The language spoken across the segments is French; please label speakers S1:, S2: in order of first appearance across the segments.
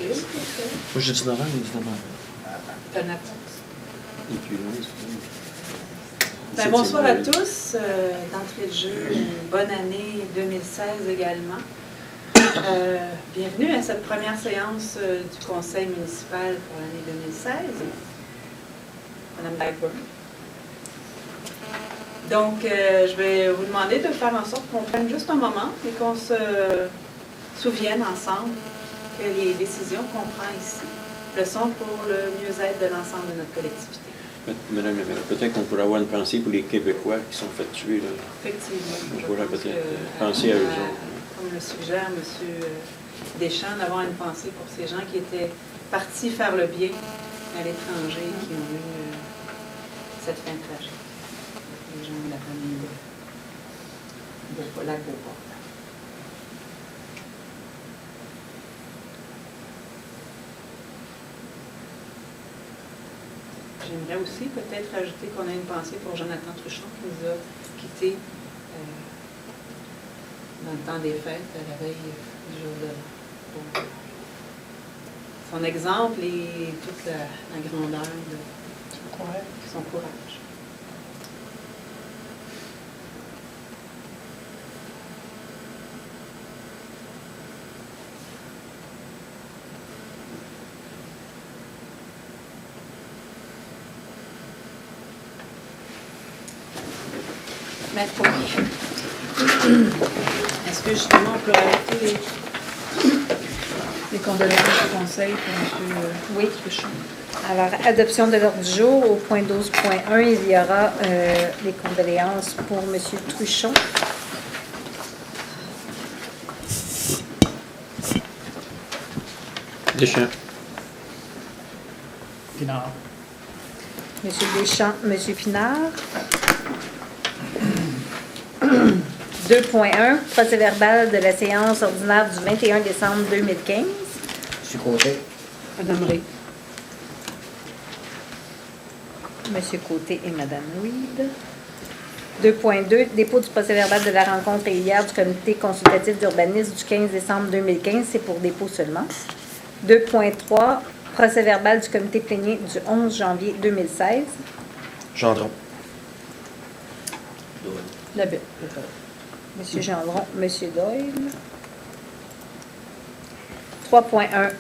S1: avril, peut-être.
S2: Moi, j'ai dit novembre, mais dit novembre.
S1: T'en as pas.
S2: Et puis, oui,
S1: Ben, bonsoir à tous. D'entrée de jeu, une bonne année 2016 également. Bienvenue à cette première séance du Conseil municipal pour l'année 2016. Madame Blackburn. Donc, je vais vous demander de faire en sorte qu'on prenne juste un moment et qu'on se souvienne ensemble que les décisions qu'on prend ici le sont pour le mieux-être de l'ensemble de notre collectivité.
S2: Madame la maire, peut-être qu'on pourrait avoir une pensée pour les Québécois qui sont fait tuer. Là.
S1: Effectivement.
S2: On pourrait peut-être penser à eux autres.
S1: Comme le suggère M. Deschamps, d'avoir une pensée pour ces gens qui étaient partis faire le bien à l'étranger et qui ont eu cette fin tragique. Les gens de la famille de la Beauport. J'aimerais aussi peut-être ajouter qu'on a une pensée pour Jonathan Truchon qui nous a quittés dans le temps des fêtes, à la veille du jour de l'an. Donc, son exemple et toute la grandeur de son courage. Maître Paulier. Est-ce que justement on peut rajouter les condoléances du conseil pour M. Truchon?
S3: Alors, adoption de l'ordre du jour, au point 12.1, il y aura les condoléances pour M. Truchon.
S2: Deschamps.
S4: Pinard.
S3: M. Deschamps, M. Pinard. 2.1, procès-verbal de la séance ordinaire du 21 décembre 2015.
S4: M. Côté.
S1: Madame Ré.
S3: M. Côté et Mme Reed. 2.2, dépôt du procès-verbal de la rencontre régulière du comité consultatif d'urbanisme du 15 décembre 2015, c'est pour dépôt seulement. 2.3, procès-verbal du comité plénier du 11 janvier 2016.
S2: Gendron.
S1: Labelle.
S3: M. Gendron, M. Doyle. 3.1.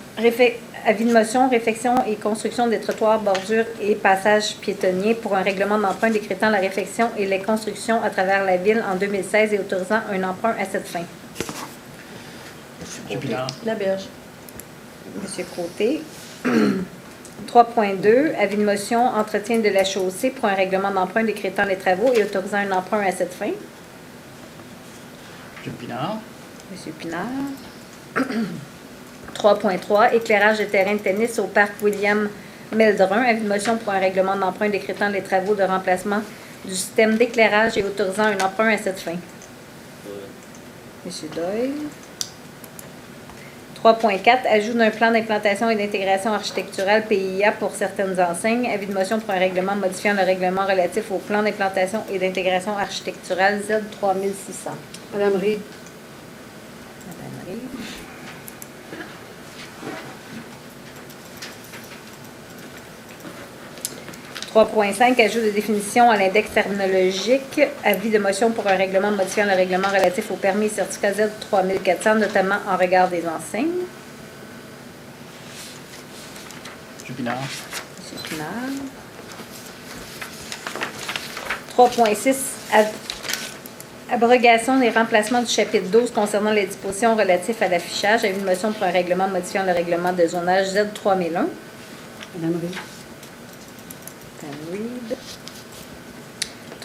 S3: Avis de motion, réfection et construction des trottoirs, bordures et passages piétonniers pour un règlement d'emprunt décrétant la réfection et les constructions à travers la ville en 2016 et autorisant un emprunt à cette fin.
S4: M. Pinard.
S1: La Berge.
S3: M. Côté. 3.2. Avis de motion, entretien de la chaussée pour un règlement d'emprunt décrétant les travaux et autorisant un emprunt à cette fin.
S4: M. Pinard.
S3: M. Pinard. 3.3. Éclairage de terrain de tennis au parc William Meldrun. Avis de motion pour un règlement d'emprunt décrétant les travaux de remplacement du système d'éclairage et autorisant un emprunt à cette fin. M. Doyle. 3.4. Ajout d'un plan d'implantation et d'intégration architecturale PIA pour certaines enseignes. Avis de motion pour un règlement modifiant le règlement relatif au plan d'implantation et d'intégration architecturale Z3600.
S1: Madame Ré.
S3: Madame Reed. 3.5, ajout de définition à l'index terminologique. Avis de motion pour un règlement modifiant le règlement relatif au permis et certificat Z 3400, notamment en regard des enseignes.
S4: M. Pinard.
S3: M. Pinard. 3.6, abrogation des remplacements du chapitre 12 concernant les dispositions relatives à l'affichage. Avis de motion pour un règlement modifiant le règlement de zonage Z 3001.
S1: Madame Ré.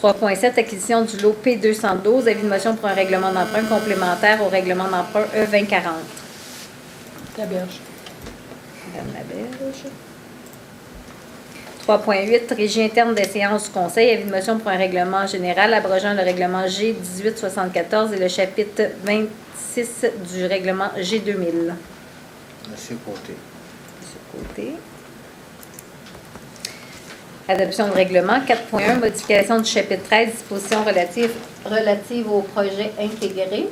S3: 3.7, acquisition du lot P212, avis de motion pour un règlement d'emprunt complémentaire au règlement d'emprunt E2040.
S1: La Berge.
S3: Madame Laberge. 3.8, régie interne des séances du Conseil, avis de motion pour un règlement général abrogeant le règlement G1874 et le chapitre 26 du règlement G2000.
S4: M. Côté.
S3: M. Côté. Adoption de règlement. 4.1, modification du chapitre 13, dispositions relatives au projet intégré.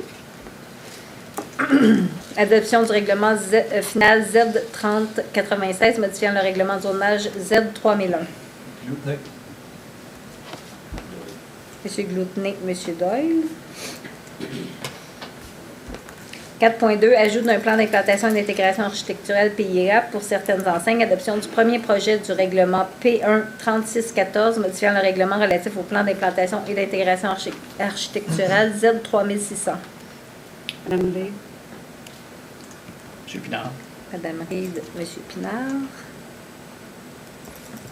S3: Adoption du règlement final Z3096 modifiant le règlement de zonage Z3001.
S5: Gloutenay.
S3: M. Gloutenay, M. Doyle. 4.2, ajout d'un plan d'implantation et d'intégration architecturale PIA pour certaines enseignes. Adoption du premier projet du règlement P1-3614 modifiant le règlement relatif au plan d'implantation et d'intégration architecturale Z3600.
S1: Madame Reid.
S4: M. Pinard.
S3: Madame Reid, M. Pinard.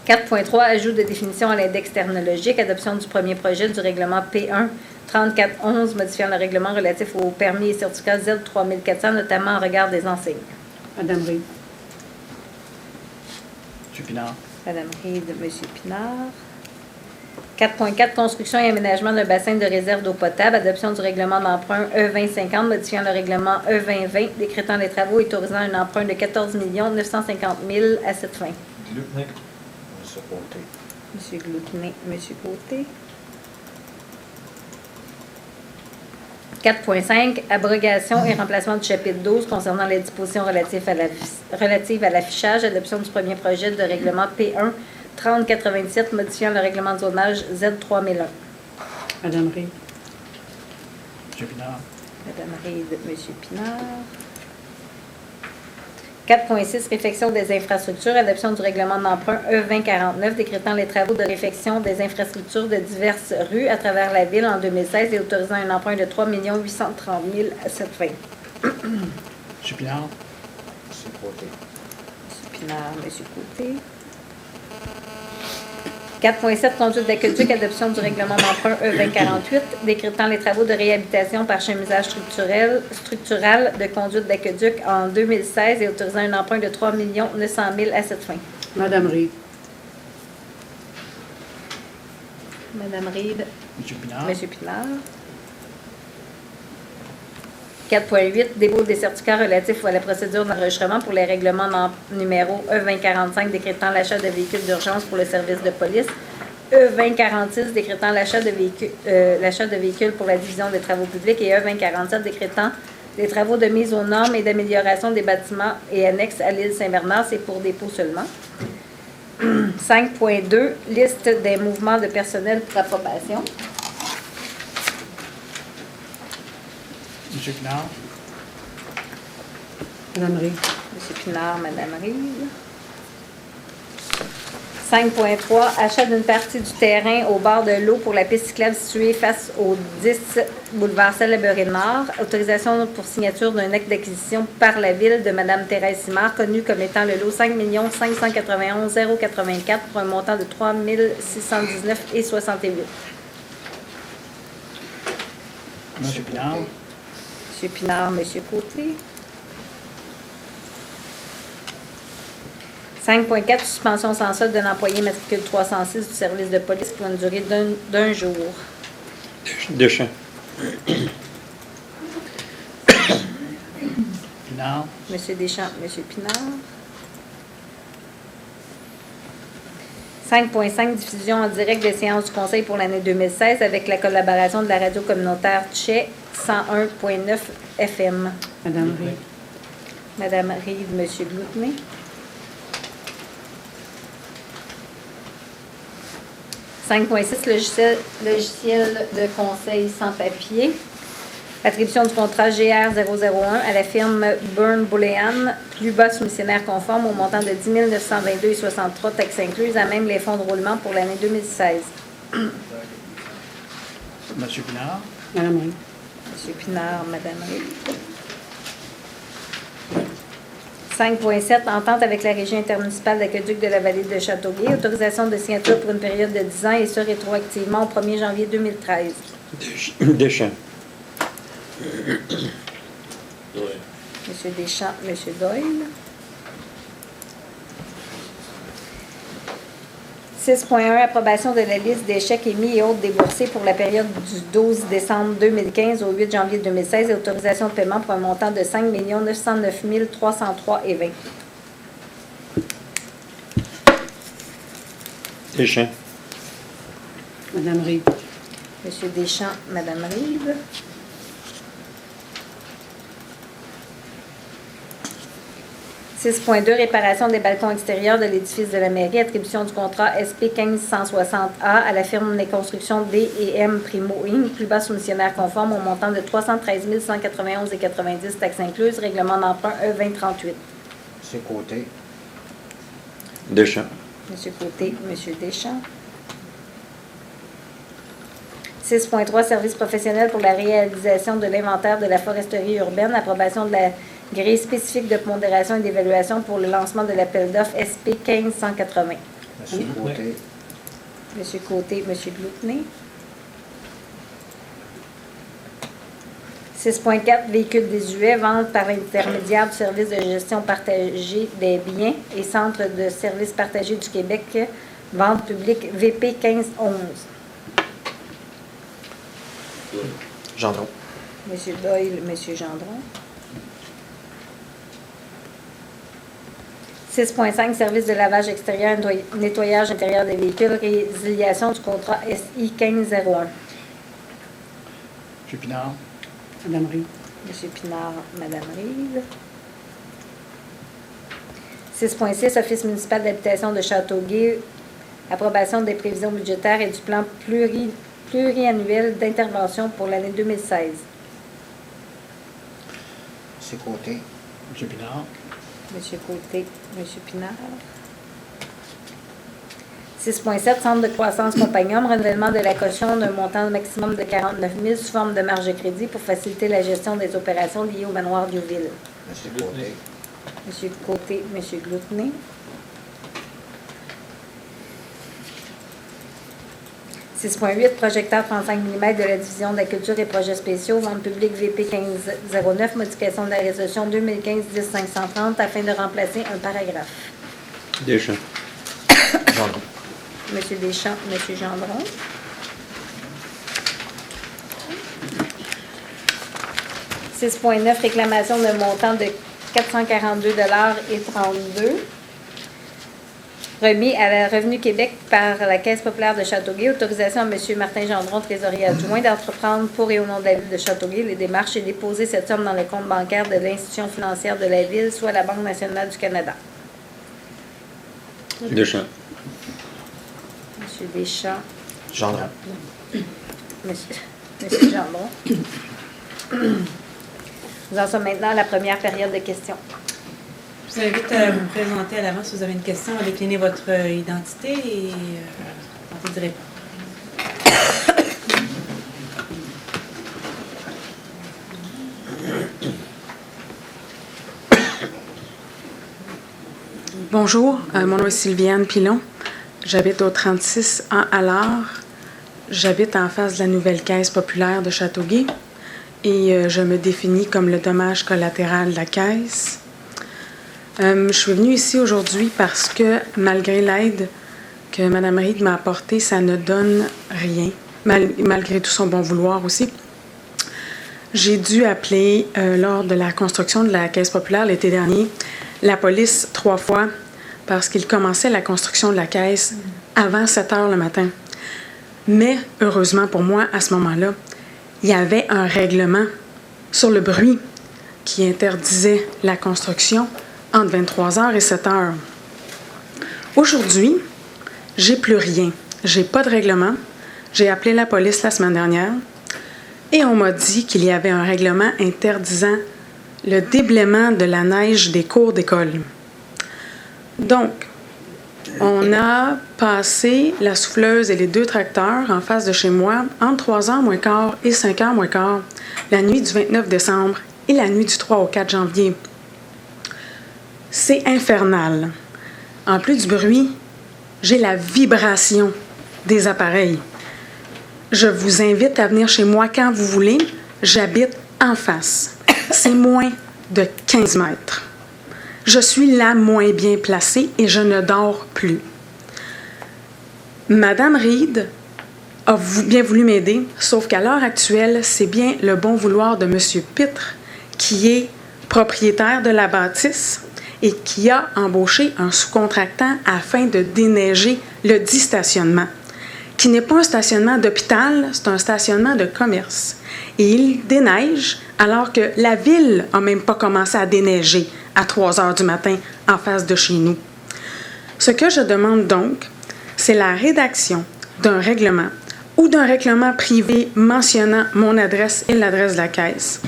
S3: 4.3, ajout de définition à l'index terminologique. Adoption du premier projet du règlement P1-3411 modifiant le règlement relatif aux permis et certificats Z3400, notamment en regard des enseignes.
S1: Madame Reid.
S4: M. Pinard.
S3: Madame Reid, M. Pinard. 4.4, construction et aménagement d'un bassin de réserve d'eau potable. Adoption du règlement d'emprunt E2050 modifiant le règlement E2020, décrétant les travaux et autorisant un emprunt de 14 950 000 à cette fin.
S5: Gloutenay.
S4: M. Côté.
S3: M. Gloutenay, M. Côté. 4.5, abrogation et remplacement du chapitre 12 concernant les dispositions relatives à l'affichage. Adoption du premier projet de règlement P1-3097 modifiant le règlement de zonage Z3001.
S1: Madame Reid.
S4: M. Pinard.
S3: Madame Reid, M. Pinard. 4.6, réfection des infrastructures. Adoption du règlement d'emprunt E2049 décrétant les travaux de réfection des infrastructures de diverses rues à travers la ville en 2016 et autorisant un emprunt de 3 830 000 à cette fin.
S4: M. Pinard. M. Côté.
S3: M. Pinard, M. Côté. 4.7, conduite d'aqueduc, adoption du règlement d'emprunt E2048, décrétant les travaux de réhabilitation par chemisage structural de conduite d'aqueduc en 2016 et autorisant un emprunt de 3 900 000 à cette fin.
S1: Madame Reid.
S3: Madame Reid,
S4: M. Pinard.
S3: M. Pinard. 4.8, dépôt des certificats relatifs à la procédure d'enregistrement pour les règlements numéro E2045 décrétant l'achat de véhicules d'urgence pour le service de police, E2046 décrétant l'achat de véhicules pour la division des travaux publics et E2047 décrétant les travaux de mise aux normes et d'amélioration des bâtiments et annexes à l'île Saint-Bernard, c'est pour dépôt seulement. 5.2, liste des mouvements de personnel pour approbation.
S4: M. Pinard.
S1: Madame Reid.
S3: M. Pinard, Mme Reid. 5.3, achat d'une partie du terrain au bord de l'eau pour la piste cyclable située face au 10 boulevard Celle-Laberé-Nord. Autorisation pour signature d'un acte d'acquisition par la Ville de Mme Thérèse Simard, connue comme étant le lot 5 591 084 pour un montant de 3 619,68 $.
S4: M. Pinard.
S3: M. Pinard, M. Côté. 5.4, suspension sans solde d'un employé matricule 306 du service de police pour une durée d'un jour.
S2: Deschamps.
S4: Pinard.
S3: M. Deschamps, M. Pinard. 5.5, diffusion en direct des séances du Conseil pour l'année 2016 avec la collaboration de la radio communautaire Tché 101.9 FM.
S1: Madame Reid.
S3: Madame Reid, M. Gloutenay. 5.6, logiciel de conseil sans papier. Attribution du contrat GR001 à la firme Burn Bullion, plus bas soumissionnaire conforme au montant de 10 922,63 taxes incluses, à même les fonds de roulement pour l'année 2016.
S4: M. Pinard.
S1: Madame Reid.
S3: M. Pinard, Mme Reid. 5.7, entente avec la Régie intermunicipale d'aqueduc de la vallée de Châteauguay. Autorisation de signature pour une période de 10 ans et ce rétroactivement au 1er janvier 2013.
S2: Deschamps.
S3: M. Deschamps, M. Doyle. 6.1, approbation de la liste des chèques émis et autres déboursés pour la période du 12 décembre 2015 au 8 janvier 2016 et autorisation de paiement pour un montant de 5 909 303,20 $.
S2: Deschamps.
S1: Madame Reid.
S3: M. Deschamps, Mme Reid. 6.2, réparation des balcons extérieurs de l'édifice de la mairie, attribution du contrat SP 1560A à la firme des constructions D&M Primo Inc., plus bas soumissionnaire conforme au montant de 313 191,90 taxes incluses, règlement d'emprunt E2038.
S5: C'est Côté.
S2: Deschamps.
S3: Monsieur Côté, Monsieur Deschamps. 6.3, services professionnels pour la réalisation de l'inventaire de la foresterie urbaine, approbation de la grille spécifique de pondération et d'évaluation pour le lancement de l'appel d'offres SP 1580.
S5: Monsieur Côté.
S3: Monsieur Côté, Monsieur Gloutenay. 6.4, véhicules désuets, vente par l'intermédiaire du service de gestion partagée des biens et centre de services partagés du Québec, vente publique VP 1511.
S5: Gendron.
S3: Monsieur Doyle, Monsieur Gendron. 6.5, service de lavage extérieur, nettoyage intérieur des véhicules, résiliation du contrat SI 1501.
S4: M. Pinard.
S6: Madame Reid.
S3: Monsieur Pinard, Madame Reid. 6.6, Office municipal d'habitation de Châteauguay, approbation des prévisions budgétaires et du plan pluriannuel d'intervention pour l'année 2016.
S5: C'est Côté.
S4: M. Pinard.
S3: Monsieur Côté, Monsieur Pinard. 6.7, Centre de croissance Compagnum, renouvellement de la caution d'un montant maximum de 49 000 sous forme de marge de crédit pour faciliter la gestion des opérations liées au manoir Diouville.
S5: Monsieur Côté.
S3: Monsieur Côté, Monsieur Gloutenay. 6.8, projecteur 35 mm de la division de la culture et projets spéciaux, vente publique VP 1509, modification de la résolution 2015-10-530 afin de remplacer un paragraphe.
S2: Deschamps.
S5: Gendron.
S3: Monsieur Deschamps, Monsieur Gendron. « 6.9, réclamation de montant de 442,32 $. Remis à la Revenu Québec par la Caisse populaire de Châteauguay. Autorisation à M. Martin Gendron, trésorier adjoint, d'entreprendre pour et au nom de la Ville de Châteauguay les démarches et déposer cette somme dans le compte bancaire de l'institution financière de la Ville, soit la Banque nationale du Canada.
S2: Deschamps.
S3: M. Deschamps.
S5: Gendron.
S3: Monsieur Gendron. Nous en sommes maintenant à la première période de questions.
S1: Je vous invite à vous présenter à l'avance si vous avez une question, à décliner votre identité et tenter de répondre.
S6: Bonjour, mon nom est Sylviane Pilon. J'habite au 36 en Allard. J'habite en face de la nouvelle Caisse populaire de Châteauguay et je me définis comme le dommage collatéral de la Caisse. Je suis venue ici aujourd'hui parce que, malgré l'aide que Mme Reid m'a apportée, ça ne donne rien, malgré tout son bon vouloir aussi. J'ai dû appeler, lors de la construction de la Caisse populaire l'été dernier, la police 3 fois parce qu'ils commençaient la construction de la Caisse avant 7 heures le matin. Mais, heureusement pour moi, à ce moment-là, il y avait un règlement sur le bruit qui interdisait la construction entre 23h et 7h. Aujourd'hui, j'ai plus rien. J'ai pas de règlement. J'ai appelé la police la semaine dernière et on m'a dit qu'il y avait un règlement interdisant le déblaiement de la neige des cours d'école. Donc, on a passé la souffleuse et les 2 tracteurs en face de chez moi entre 3h moins quart et 5h moins quart la nuit du 29 décembre et la nuit du 3 au 4 janvier. C'est infernal. En plus du bruit, j'ai la vibration des appareils. Je vous invite à venir chez moi quand vous voulez. J'habite en face. C'est moins de 15 mètres. Je suis la moins bien placée et je ne dors plus. Madame Reid a bien voulu m'aider, sauf qu'à l'heure actuelle, c'est bien le bon vouloir de M. Pitre, qui est propriétaire de la bâtisse et qui a embauché un sous-contractant afin de déneiger le dit stationnement, qui n'est pas un stationnement d'hôpital, c'est un stationnement de commerce. Et il déneige alors que la ville n'a même pas commencé à déneiger à 3 heures du matin en face de chez nous. Ce que je demande donc, c'est la rédaction d'un règlement ou d'un règlement privé mentionnant mon adresse et l'adresse de la caisse,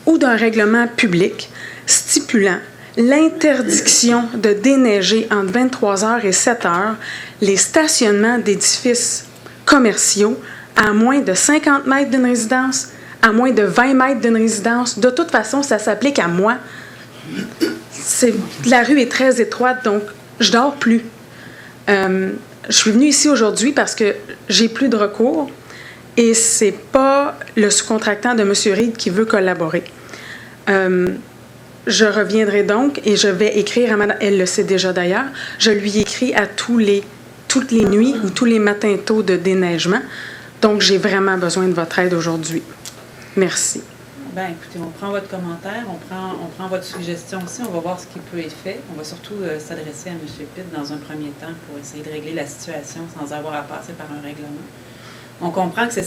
S6: ou d'un règlement public stipulant l'interdiction de déneiger entre 23h et 7h les stationnements d'édifices commerciaux à moins de 50 mètres d'une résidence, à moins de 20 mètres d'une résidence. De toute façon, ça s'applique à moi. La rue est très étroite, donc je dors plus. Je suis venue ici aujourd'hui parce que j'ai plus de recours et c'est pas le sous-contractant de M. Reed qui veut collaborer. Je reviendrai donc et je vais écrire à Madame, elle le sait déjà d'ailleurs, je lui écris à toutes les nuits ou tous les matins tôt de déneigement. Donc, j'ai vraiment besoin de votre aide aujourd'hui. Merci.
S1: Bien, écoutez, on prend votre commentaire, on prend votre suggestion aussi, on va voir ce qui peut être fait. On va surtout s'adresser à M. Pitt dans un premier temps pour essayer de régler la situation sans avoir à passer par un règlement. On comprend que c'est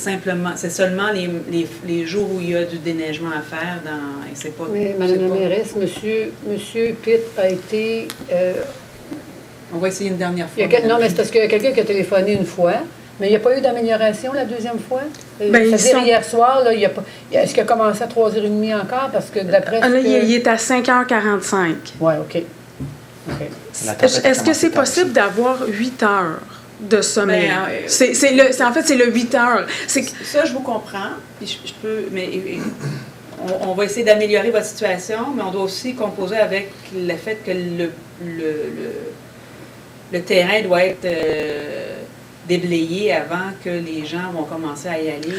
S1: seulement les jours où il y a du déneigement à faire et c'est pas...
S7: Oui, Madame la mairesse, Monsieur Pitt a été...
S1: on va essayer une dernière fois.
S7: Non, mais c'est parce qu'il y a quelqu'un qui a téléphoné une fois, mais il n'y a pas eu d'amélioration la deuxième fois.
S6: Ben,
S7: C'est-à-dire hier soir, là, est-ce qu'il a commencé à 3h30 encore? Parce que d'après...
S6: Là, il est à 5h45.
S7: Oui, OK.
S6: Est-ce que c'est possible d'avoir 8 heures de sommeil? En fait, c'est le 8 heures.
S1: Ça, je vous comprends. Puis je peux... Mais on va essayer d'améliorer votre situation, mais on doit aussi composer avec le fait que le terrain doit être déblayé avant que les gens vont commencer à y aller.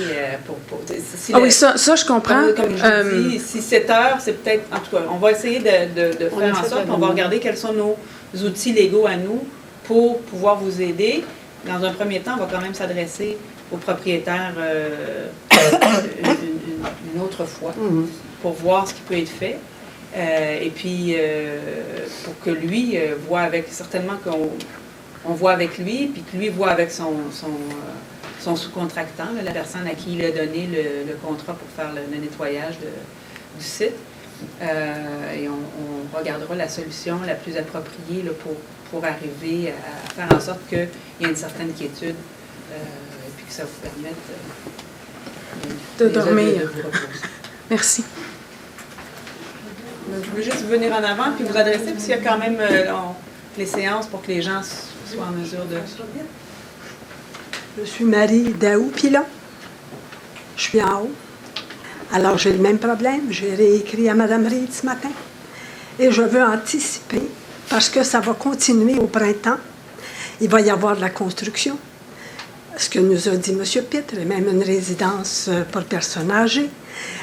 S6: Oui, ça, je comprends.
S1: Comme je vous dis, si 7 heures, c'est peut-être... En tout cas, on va essayer de faire en sorte, on va regarder quels sont nos outils légaux à nous pour pouvoir vous aider. Dans un premier temps, on va quand même s'adresser aux propriétaires une autre fois pour voir ce qui peut être fait. Et puis, pour que lui voit avec, certainement qu'on voit avec lui, puis que lui voit avec son sous-contractant, la personne à qui il a donné le contrat pour faire le nettoyage du site. Et on regardera la solution la plus appropriée là, pour arriver à faire en sorte qu'il y ait une certaine quiétude et puis que ça vous permette
S6: de dormir.
S1: De vous reposer.
S6: Merci.
S1: Donc, je veux juste venir en avant puis vous adresser, parce qu'il y a quand même les séances pour que les gens soient en mesure de...
S8: Je suis Marie Daou-Pilon. Je suis en haut. Alors, j'ai le même problème. J'ai réécrit à Mme Reed ce matin. Et je veux anticiper, parce que ça va continuer au printemps. Il va y avoir de la construction. Ce que nous a dit M. Pitt, même une résidence pour personnes âgées.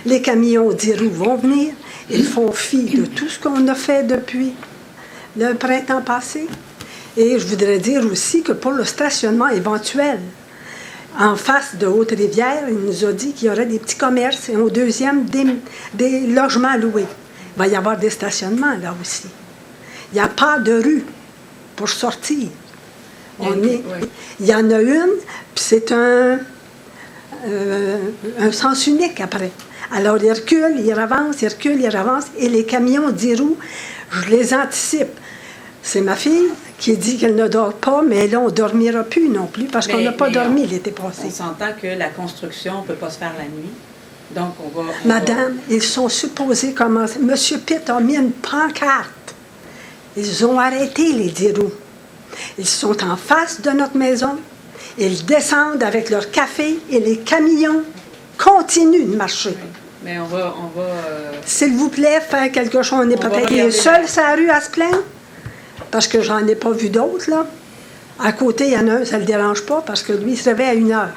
S8: Les camions d'Irou vont venir. Ils font fi de tout ce qu'on a fait depuis le printemps passé. Et je voudrais dire aussi que pour le stationnement éventuel, en face de Haute-Rivière, il nous a dit qu'il y aurait des petits commerces et au deuxième, des logements loués. Il va y avoir des stationnements là aussi. Il n'y a pas de rue pour sortir. Il y en a une, puis c'est un sens unique après. Alors, ils reculent, ils avancent, et les camions d'Irou, je les anticipe. C'est ma fille qui dit qu'elle ne dort pas, mais là, on ne dormira plus non plus, parce qu'on n'a pas dormi l'été passé.
S1: On s'entend que la construction ne peut pas se faire la nuit. Donc,
S8: Madame, ils sont supposés commencer. M. Pitt a mis une pancarte. Ils ont arrêté les d'Irou. Ils sont en face de notre maison. Ils descendent avec leur café et les camions continuent de marcher.
S1: Oui. Mais on va
S8: s'il vous plaît, faire quelque chose. On est peut-être seul sur la rue à se plaindre, parce que j'en ai pas vu d'autres, là. À côté, il y en a un, ça ne le dérange pas, parce que lui, il se réveille à 1h.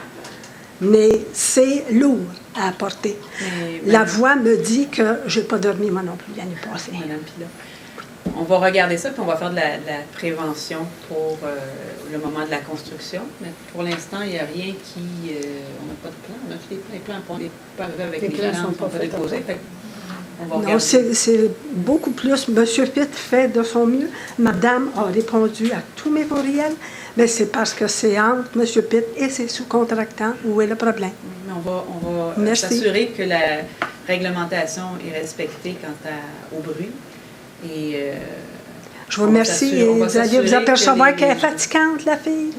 S8: Mais c'est lourd à apporter. La voix me dit que je n'ai pas dormi, moi non plus, l'année passée.
S1: Madame Pilon. On va regarder ça, puis on va faire de la prévention pour le moment de la construction. Mais pour l'instant, il n'y a rien qui... on n'a pas de plan. On a fait les plans, on n'est pas arrivé avec les plans qu'on va déposer.
S8: Non, c'est beaucoup plus. M. Pitt fait de son mieux. Madame a répondu à tous mes courriels, mais c'est parce que c'est entre M. Pitt et ses sous-contractants où est le problème.
S1: Mais on va s'assurer que la réglementation est respectée quant au bruit. Et
S8: Je vous remercie.
S1: on va
S8: Vous allez
S1: s'assurer
S8: vous apercevoir
S1: que
S8: qu'elle est
S1: les-
S8: fatigante, la fille.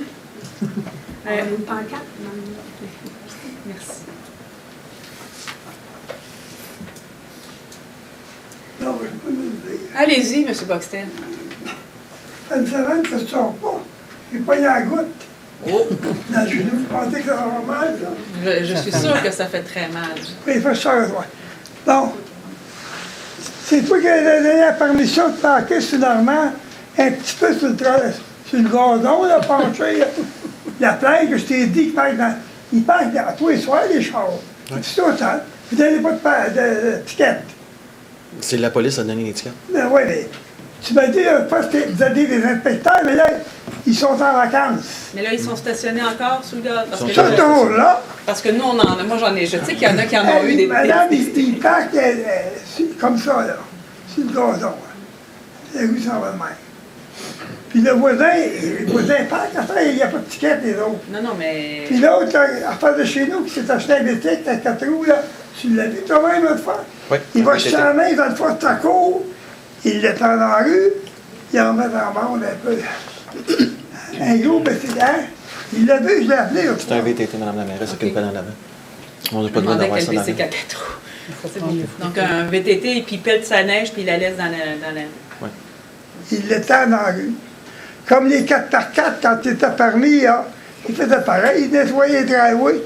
S1: Euh,
S8: Une pancarte.
S1: Merci.
S9: Non, je peux nous dire.
S1: Allez-y, M. Boxtel.
S9: Ça une semaine que je ne sors pas. J'ai pas eu la goutte
S1: Oh,
S9: dans le genou. Vous pensez que ça va mal, ça?
S1: je suis sûre que ça fait très mal.
S9: Oui, il faut que je sorte, toi. Bon. C'est toi qui as donné la permission de parquer sur Normand, un petit peu sur le gazon, là, penché, là. La plainte que je t'ai dit qu'il parque à tous les soirs, les chars. C'est autant. Vous ne donnez pas de ticket.
S5: C'est la police qui a donné l'étiquette.
S9: Ben oui, mais tu m'as dit, parce que vous avez des inspecteurs, mais là, ils sont en vacances.
S1: Mais là, ils sont stationnés encore sous le gaz. Parce que,
S9: Ils sont
S1: là,
S9: toujours là.
S1: parce que nous, on en a. Moi, j'en ai. Je sais qu'il y en a qui en ont eu des.
S9: Madame, ils parquent comme ça, là, sur le gazon. La rue s'en va de même. Puis le voisin parque, après, il n'y a pas de ticket, les autres.
S1: Non, non, mais.
S9: Puis l'autre, à faire de chez nous, qui s'est acheté un bicycle à 4 roues, là, tu l'as vu toi-même l'autre fois?
S5: Oui.
S9: Il va
S5: oui,
S9: jeter la main dans le fond de sa cour, il l'étend dans la rue, il en met dans le monde un peu. Un gros bicycle, hein? Il l'a vu, je l'ai appelé l'autre
S5: C'est
S9: fois.
S5: un VTT, Mme la mairesse, c'est qu'elle en avant. On n'a
S1: Je
S5: pas
S1: me
S5: le droit
S1: demandais
S5: d'avoir
S1: quel
S5: ça dans
S1: bicycle à
S5: la
S1: 4 roues. Donc, un VTT, et puis il pèle sa neige, puis il la laisse dans la.
S9: Il l'étend dans la rue. Comme les 4x4, quand il était permis, là, il faisait pareil, il nettoyait les driveways,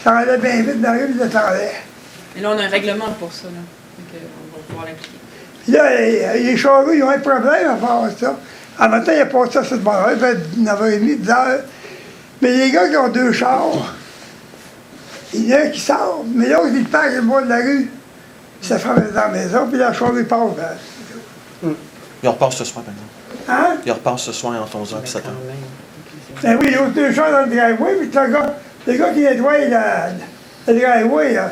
S9: ça allait bien vite dans la rue, il l'étendait.
S1: Mais là, on a un règlement pour ça, là. Donc, on va pouvoir l'appliquer.
S9: Puis là, les charrues, ils ont un problème à faire ça. En matin, il a passé ça sur le bord, il fait 9h30, 10h. Mais les gars qui ont 2 chars, il y en a un qui sort, mais l'autre, il part au bord de la rue. Puis ça ferme dans la maison, puis la charrue part.
S5: Il repart ce soir, par exemple.
S9: Hein?
S5: Il repart ce soir entre 11h et 7h.
S9: Ben oui, il y a 2 chars dans le driveway, puis le gars qui nettoie le driveway, là,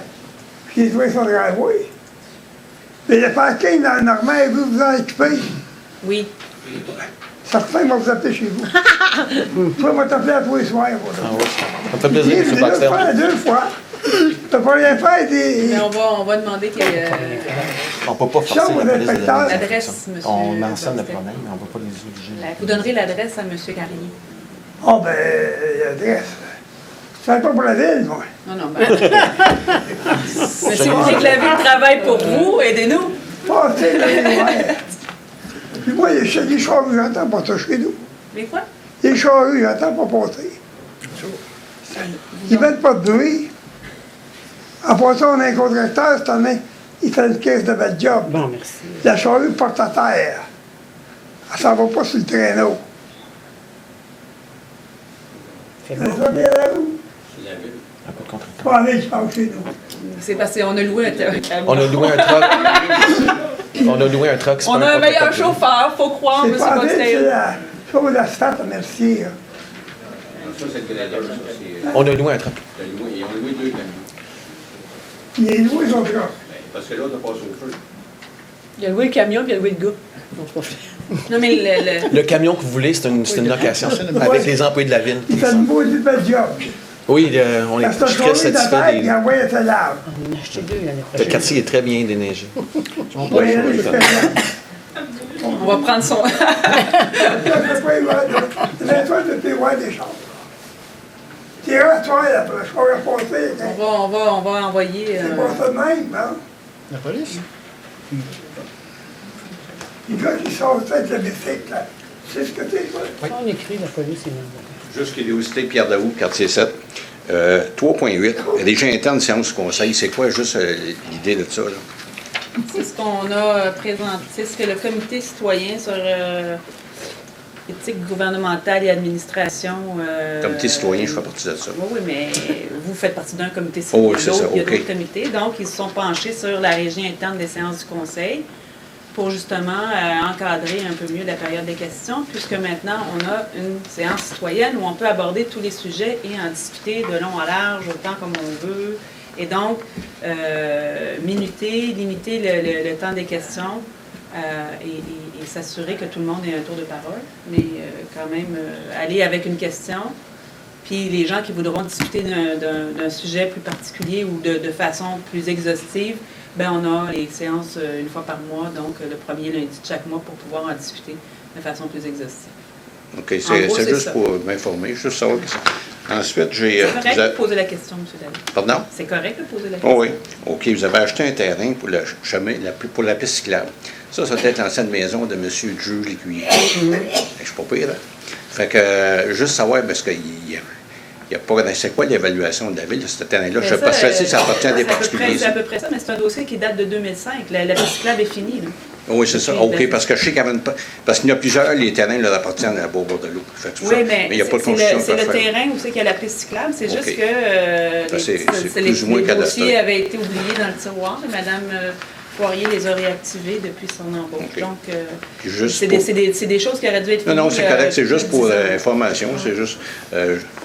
S9: qui nettoie son driveway. Mais le parking dans le Normand, vous vous en occupez.
S1: Oui.
S9: Certain, il va vous appeler chez vous. Toi, moi, t'appeler à tous les soirs pour ça.
S5: Ah ouais. Ça me fait plaisir,
S9: Il
S5: M.
S9: est
S5: Baxter.
S9: 2 fois. T'as pas rien fait,
S1: Mais on va demander qu'il y ait
S5: On ne peut pas forcer
S9: Ça,
S5: la
S9: vous
S5: police
S9: êtes
S5: de
S9: facteur.
S5: donner des
S1: l'adresse,
S5: informations.
S1: monsieur
S5: On mentionne le
S1: Baxter.
S5: problème, mais on ne peut pas les obliger.
S1: Vous donnerez l'adresse à M. Carrier.
S9: Oh, ben, l'adresse. Ça n'est pas pour la ville, moi.
S1: Non, non, ben. Mais si vous dites que la ville travaille pour vous, aidez-nous.
S9: Passez, là, ouais. Puis moi, les charrues, j'entends pas ça chez nous.
S1: Mais quoi?
S9: Les charrues, j'entends pas passer. Ils mettent pas de bruit. En passant, on a un contracteur, cette année, il fait une caisse de bel job.
S7: Bon, merci.
S9: La charrue porte à terre. Elle s'en va pas sur le traîneau.
S7: C'est
S9: C'est
S7: bon.
S9: ça, bien là, où?
S5: Un peu de contracteur.
S9: Pas avec, je parle chez nous.
S1: C'est parce qu'on a loué un camion.
S5: On a loué un truck. On a loué un truck. c'est
S1: On
S5: pas
S1: a un meilleur
S5: contracteur.
S1: chauffeur, faut croire, M.
S9: C'est pas avec, c'est
S1: Boxtel.
S9: la chose d'asphalte à Mercier. là.
S2: Ça, c'est le gradeur, ça, c'est.
S5: On a loué un truck.
S2: Ils ont loué 2 camions.
S9: Les loués sont là.
S2: Ben, parce que l'autre a passé au feu.
S7: Il a loué le camion, puis il a loué le gars.
S1: Non, mais
S5: Le camion que vous voulez, c'est une location avec les employés de la ville.
S9: Il fait une maudite belle job.
S5: Oui, on est
S9: Parce que
S5: je suis
S9: la
S5: très
S9: charrue
S5: satisfait
S9: d'attaque,
S5: des.
S9: il envoie sa lave.
S7: On en a acheté 2 l'année
S5: Le
S7: prochaine.
S5: quartier est très bien déneigé.
S9: Oui, elle est faite.
S1: on va prendre son.
S9: Je ne peux pas y voir. C'est toi de te voir des choses. Tu iras à toi, là, pour le char à passer.
S1: on va envoyer.
S9: C'est pas ça de même, hein?
S4: La police?
S9: Les gars qui sortent ça avec le bicycle, là. Tu sais ce que c'est, quoi?
S7: On écrit la police, il m'envoie.
S10: Juste curiosité, Pierre Daou, quartier 7. 3.8, régie interne séance du conseil, c'est quoi juste l'idée de ça? Là?
S1: C'est ce qu'on a présenté, c'est ce que le comité citoyen sur éthique gouvernementale et administration.
S10: Comité citoyen, je fais partie de ça.
S1: Oui, oui, mais vous faites partie d'un comité citoyen.
S10: Oh, oui, c'est ça,
S1: Il y a
S10: OK.
S1: d'autres comités. Donc, ils se sont penchés sur la régie interne des séances du conseil pour justement encadrer un peu mieux la période des questions, puisque maintenant, on a une séance citoyenne où on peut aborder tous les sujets et en discuter de long à large, autant comme on veut. Et donc, limiter le temps des questions et s'assurer que tout le monde ait un tour de parole, mais quand même aller avec une question. Puis les gens qui voudront discuter d'un sujet plus particulier ou de façon plus exhaustive Ben, on a les séances une fois par mois, donc le premier lundi de chaque mois pour pouvoir en discuter de façon plus exhaustive.
S10: OK,
S1: En gros,
S10: c'est juste
S1: ça.
S10: pour m'informer, juste savoir que ça. Ensuite, j'ai...
S1: C'est correct de poser la question, M. David.
S10: Pardon?
S1: C'est correct de poser la question.
S10: Oh oui. OK, vous avez acheté un terrain pour le chemin, pour la piste cyclable. Ça doit être l'ancienne maison de M. Jules Lécuyer. Je suis pas pire, là. Fait que, juste savoir, parce qu'il y a pas... C'est quoi l'évaluation de la ville de ce terrain-là? Je sais pas si je sais, ça appartient à des particuliers.
S1: C'est à peu près ça, mais c'est un dossier qui date de 2005. La piste cyclable est finie, là.
S10: Oui, c'est ça. OK, parce que je sais qu'il y avait parce qu'il y en a plusieurs, les terrains leur appartiennent à Beaubourg-de-Loup.
S1: Oui, mais
S10: il n'y a pas de
S1: c'est
S10: construction.
S1: le terrain où c'est qu'il y a la piste cyclable. C'est juste
S10: OK.
S1: que
S10: C'est plus ou
S1: les
S10: moins
S1: dossiers
S10: cadastré.
S1: avaient été oubliés dans le tiroir. Et Mme Poirier les a réactivés depuis son embauche.
S10: OK.
S1: Donc,
S10: Puis juste
S1: c'est des choses qui auraient dû être finies.
S10: Non, c'est correct. C'est juste pour
S1: 10 ans.
S10: information. C'est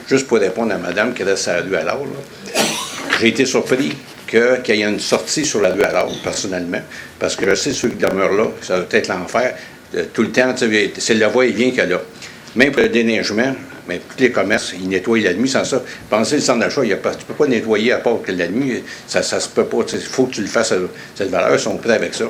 S10: juste pour répondre à madame qui reste à la rue à l'or. J'ai été surpris qu'il y ait une sortie sur la rue à l'or, personnellement, parce que je sais ceux qui demeurent là, ça doit être l'enfer. Tout le temps, c'est le va-et-vient qu'il y a là. Même pour le déneigement, mais tous les commerces, ils nettoient la nuit sans ça. Pensez le centre d'achat, tu ne peux pas nettoyer à part que la nuit, ça se peut pas. Il faut que tu le fasses à cette valeur, ils sont prêts avec ça.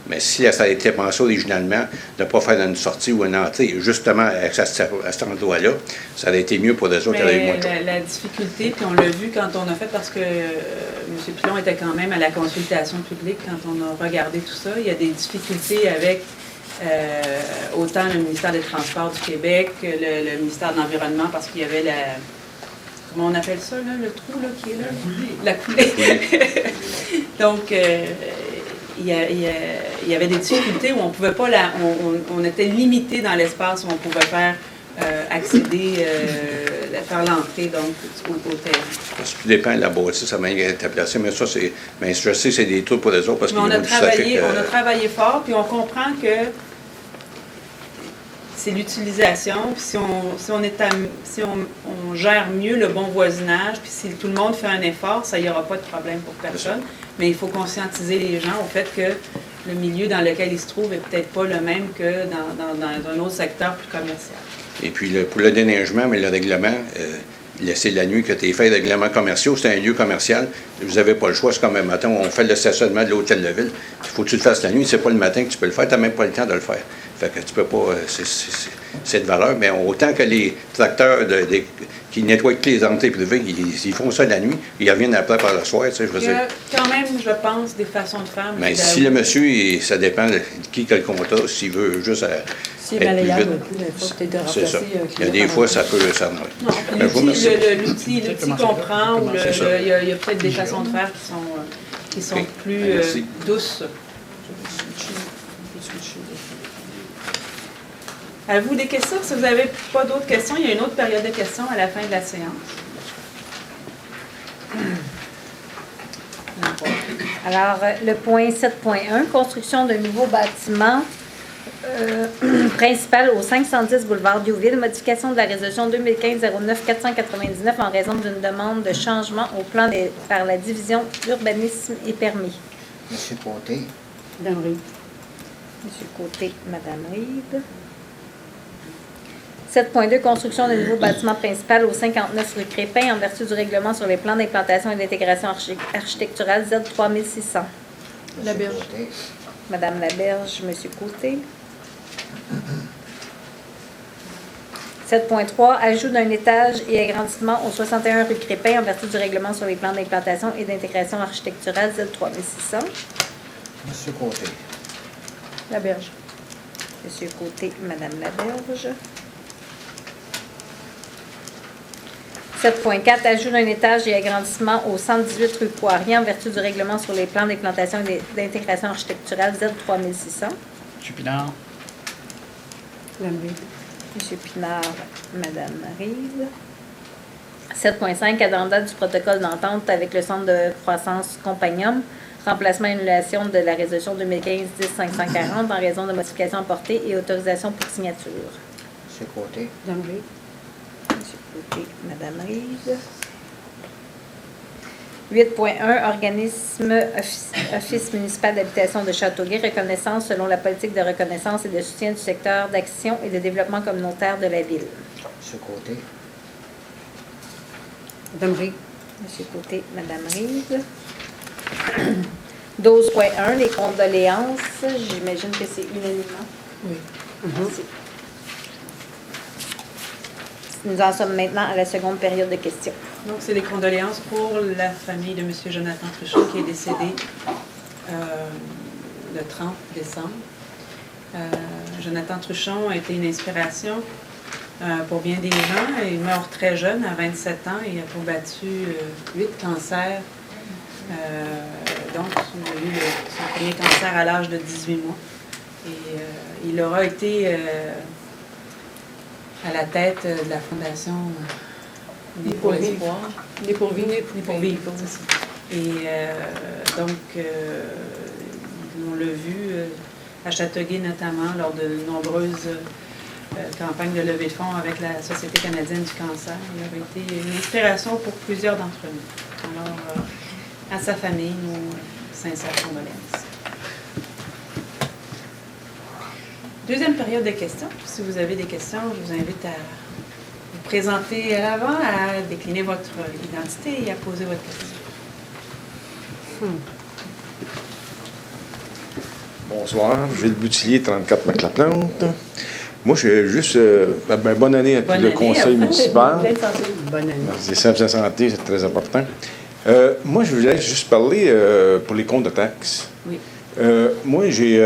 S10: Mais si ça a été pensé originalement de ne pas faire une sortie ou une entrée, justement à cet endroit-là, ça aurait été mieux pour les autres, il y aurait eu moins de choses.
S1: La difficulté, puis on l'a vu quand on a fait, parce que M. Pilon était quand même à la consultation publique quand on a regardé tout ça, il y a des difficultés avec autant le ministère des Transports du Québec que le ministère de l'Environnement, parce qu'il y avait comment on appelle ça, là, le trou là, qui est là? La coulée. Donc, il y avait des difficultés où on pouvait pas on était limité dans l'espace où on pouvait faire accéder, faire l'entrée donc au terrain.
S10: Parce que tout dépend de la bâtisse, ça m'a été placé, mais ça, mais je sais que c'est des trucs pour les autres parce qu'ils
S1: on a
S10: ont du trafic.
S1: on a travaillé fort, puis on comprend que c'est l'utilisation, puis si on gère mieux le bon voisinage, puis si tout le monde fait un effort, ça n'y aura pas de problème pour personne. Mais il faut conscientiser les gens au fait que le milieu dans lequel ils se trouvent n'est peut-être pas le même que dans un autre secteur plus commercial.
S10: Et puis pour le déneigement, mais le règlement, laisser la nuit que tu es fait règlements commerciaux, c'est un lieu commercial. Vous n'avez pas le choix, c'est comme un matin, on fait le stationnement de l'hôtel de ville. Il faut que tu le fasses la nuit, c'est pas le matin que tu peux le faire, tu n'as même pas le temps de le faire. Fait que tu peux pas, c'est de valeur, mais autant que les tracteurs qui nettoient toutes les entrées privées, ils font ça la nuit, ils reviennent après par le soir, tu sais, je veux
S1: Il y
S10: dire.
S1: a quand même, je pense, des façons de faire.
S10: Mais si le monsieur, ça dépend de qui a le contrat, s'il veut juste
S7: Si
S10: être plus
S7: balayable,
S10: vite.
S7: il faut peut-être de
S10: C'est ça.
S7: remplacer.
S10: Il y a des fois, ça peut s'arranger.
S1: Non,
S10: Ben, je vous remercie.
S1: l'outil qu'on prend, ou
S10: C'est ça.
S1: il y a peut-être des façons de faire qui sont
S10: Ok.
S1: plus
S10: Ben, merci.
S1: douces. Avez-vous des questions? Si vous n'avez pas d'autres questions, il y a une autre période de questions à la fin de la séance.
S3: Alors, le point 7.1, construction d'un nouveau bâtiment principal au 510 boulevard Diouville, modification de la résolution 2015-09-499 en raison d'une demande de changement au plan par la division urbanisme et permis.
S11: Monsieur Côté.
S7: Madame Reid.
S3: Monsieur Côté, Madame Reid. 7.2, construction d'un nouveau bâtiment principal au 59 rue Crépin en vertu du règlement sur les plans d'implantation et d'intégration architecturale Z3600.
S7: Laberge.
S11: Côté.
S3: Madame Laberge, Monsieur Côté. 7.3, ajout d'un étage et agrandissement au 61 rue Crépin en vertu du règlement sur les plans d'implantation et d'intégration architecturale Z3600.
S11: Monsieur Côté.
S7: Laberge.
S3: Monsieur Côté, Madame Laberge. 7.4, ajout d'un étage et agrandissement au 118 rue Poirier en vertu du règlement sur les plans d'implantation et d'intégration architecturale Z3600.
S4: M. Pinard.
S7: Madame Reid.
S3: Monsieur Pinard, Madame Reid. 7.5, addenda du protocole d'entente avec le Centre de croissance Compagnum, remplacement et annulation de la résolution 2015-10-540 en raison de modifications apportées et autorisation pour signature.
S11: Monsieur Côté.
S7: Madame Reid.
S3: Monsieur Côté, Madame Reid. 8.1, organisme Office municipal d'habitation de Châteauguay, reconnaissance selon la politique de reconnaissance et de soutien du secteur d'action et de développement communautaire de la ville.
S11: Monsieur Côté.
S7: Madame Reid.
S3: Monsieur Côté, Madame Reid. 12.1, les condoléances. J'imagine que c'est unanimement.
S7: Oui.
S3: Merci. Nous en sommes maintenant à la seconde période de questions.
S1: Donc, c'est des condoléances pour la famille de M. Jonathan Truchon qui est décédé le 30 décembre. Jonathan Truchon a été une inspiration pour bien des gens. Il meurt très jeune, à 27 ans. Il a combattu 8 cancers. Donc, il a eu son premier cancer à l'âge de 18 mois. Et il aura été à la tête de la fondation Né pour l'espoir.
S7: Né pour vivre.
S1: Né pour vivre, c'est ça. Et donc, on l'a vu à Châteauguay notamment lors de nombreuses campagnes de levée de fonds avec la Société canadienne du cancer. Il avait été une inspiration pour plusieurs d'entre nous. Alors, à sa famille, nos sincères condoléances. Deuxième période de questions. Si vous avez des questions, je vous invite à vous présenter à l'avant, à décliner votre identité et à poser votre question.
S12: Bonsoir, Gilles Boutillier, 34 McLaplante. Moi, je suis juste... bonne année à tout le conseil municipal.
S7: Bonne année.
S12: Merci, sa santé, c'est très important. Moi, je voulais juste parler pour les comptes de taxes.
S1: Oui.
S12: Moi, j'ai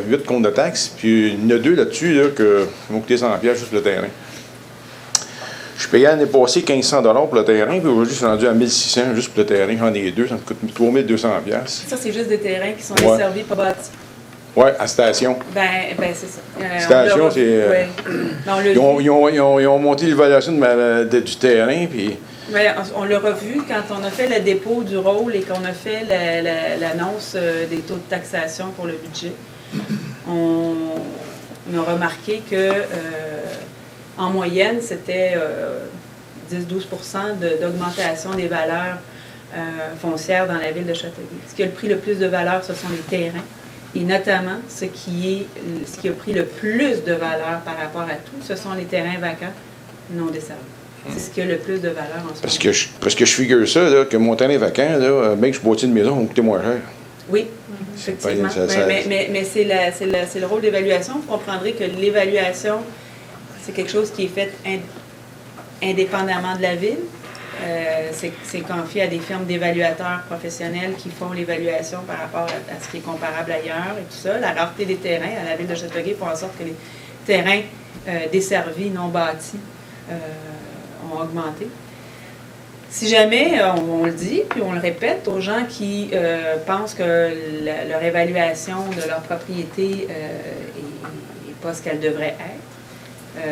S12: 8 comptes de taxes, puis il y en a 2 là-dessus là, qui m'ont coûté 100$ juste le terrain. Je payais l'année passée 1500$ pour le terrain, puis aujourd'hui, je suis rendu à 1600$ juste pour le terrain. J'en ai 2, ça me coûte 3200$.
S1: Ça, c'est juste des terrains qui sont desservis, pas bâtis.
S12: Oui, à station.
S1: Ben c'est ça.
S12: Station, c'est... Ils ont monté l'évaluation du terrain, puis...
S1: Bien, on l'a revu quand on a fait le dépôt du rôle et qu'on a fait l'annonce des taux de taxation pour le budget. On a remarqué que en moyenne, c'était 10-12 % d'augmentation des valeurs foncières dans la ville de Châteauguay. Ce qui a pris le plus de valeur, ce sont les terrains. Et notamment, ce qui a pris le plus de valeur par rapport à tout, ce sont les terrains vacants non desservis. C'est ce qui a le plus de valeur en ce moment.
S12: Parce que je figure ça, là, que mon terrain vacant, là, bien que je bâtis une maison, va me coûter moins cher.
S1: Oui, effectivement. Mais c'est le rôle d'évaluation. Vous comprendrez que l'évaluation, c'est quelque chose qui est fait indépendamment de la ville. C'est confié à des firmes d'évaluateurs professionnels qui font l'évaluation par rapport à ce qui est comparable ailleurs et tout ça. La rareté des terrains à la ville de Châteauguay fait en sorte que les terrains desservis, non bâtis, ont augmenté. Si jamais, on le dit, puis on le répète aux gens qui pensent que leur évaluation de leur propriété n'est pas ce qu'elle devrait être,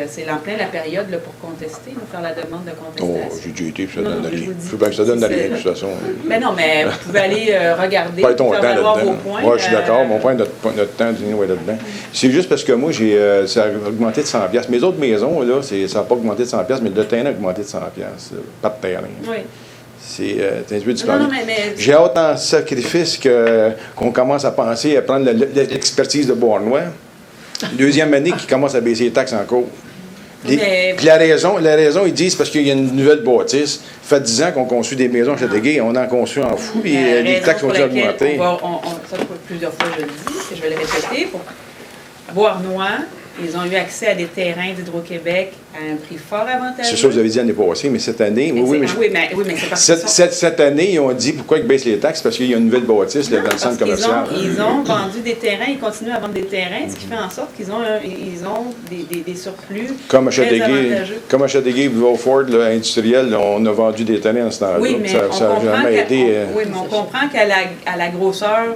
S1: c'est en plein la période là, pour contester, faire la demande de contestation.
S12: Oh, j'ai déjà été, puis ça donne rien. Je veux bien que ça donne rien, de toute façon.
S1: Mais non, mais vous pouvez aller regarder,
S12: faire
S1: valoir vos points.
S12: Oui, je suis d'accord, mon point, notre temps, ouais, là-dedans. C'est juste parce que moi, ça a augmenté de 100$. Mes autres maisons, là, ça n'a pas augmenté de 100$, mais le terrain a augmenté de 100$. Pas de terrain.
S1: Oui.
S12: C'est un peu différent.
S1: Mais...
S12: J'ai hâte en sacrifice qu'on commence à penser à prendre l'expertise de Beauharnois. Deuxième année qui commence à baisser les taxes encore. Puis la raison, ils disent parce qu'il y a une nouvelle bâtisse. Ça fait 10 ans qu'on construit des maisons à Châteauguay, on en construit en fou, et les taxes ont augmenté.
S1: Ça, plusieurs fois, je le dis, et je vais le répéter. Pour Beauharnois, ils ont eu accès à des terrains d'Hydro-Québec à un prix fort avantageux.
S12: C'est ça que vous avez dit l'année passée, mais cette année... Oui, mais c'est parce que... Cette année, ils ont dit pourquoi ils baissent les taxes, parce qu'il y a une nouvelle bâtisse dans le centre commercial.
S1: Ils ont vendu des terrains, ils continuent à vendre des terrains, ce qui fait en sorte qu'ils ont des surplus très avantageux.
S12: Comme à Châteauguay, Beaufort, industriel, on a vendu des terrains en ce temps-là.
S1: Oui, mais on comprend qu'à la grosseur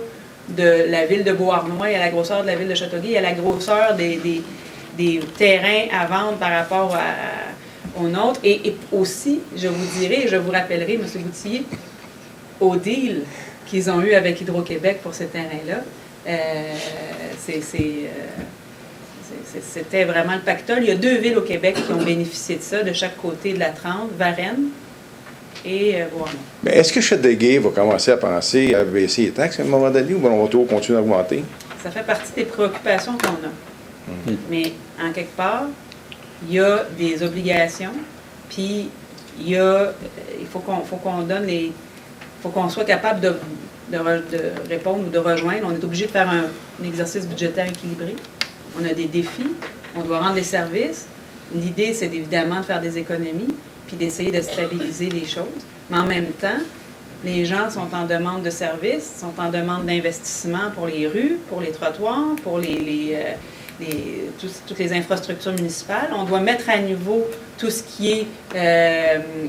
S1: de la ville de Beauharnois et à la grosseur de la ville de Châteauguay, et à la grosseur des terrains à vendre par rapport aux nôtres. Et aussi, je vous dirai, je vous rappellerai, M. Boutillier, au deal qu'ils ont eu avec Hydro-Québec pour ces terrains-là, c'était vraiment le pactole. Il y a 2 villes au Québec qui ont bénéficié de ça, de chaque côté de la 30, Varennes et Beauharnois.
S12: Mais est-ce que Châteauguay va commencer à penser à baisser les taxes à un moment donné, ou on va toujours continuer à augmenter?
S1: Ça fait partie des préoccupations qu'on a. Mais en quelque part, il y a des obligations, puis il faut qu'on donne faut qu'on soit capable de répondre ou de rejoindre. On est obligé de faire un exercice budgétaire équilibré. On a des défis, on doit rendre des services. L'idée, c'est évidemment de faire des économies puis d'essayer de stabiliser les choses. Mais en même temps, les gens sont en demande de services, sont en demande d'investissement pour les rues, pour les trottoirs, pour toutes les infrastructures municipales. On doit mettre à niveau tout ce qui est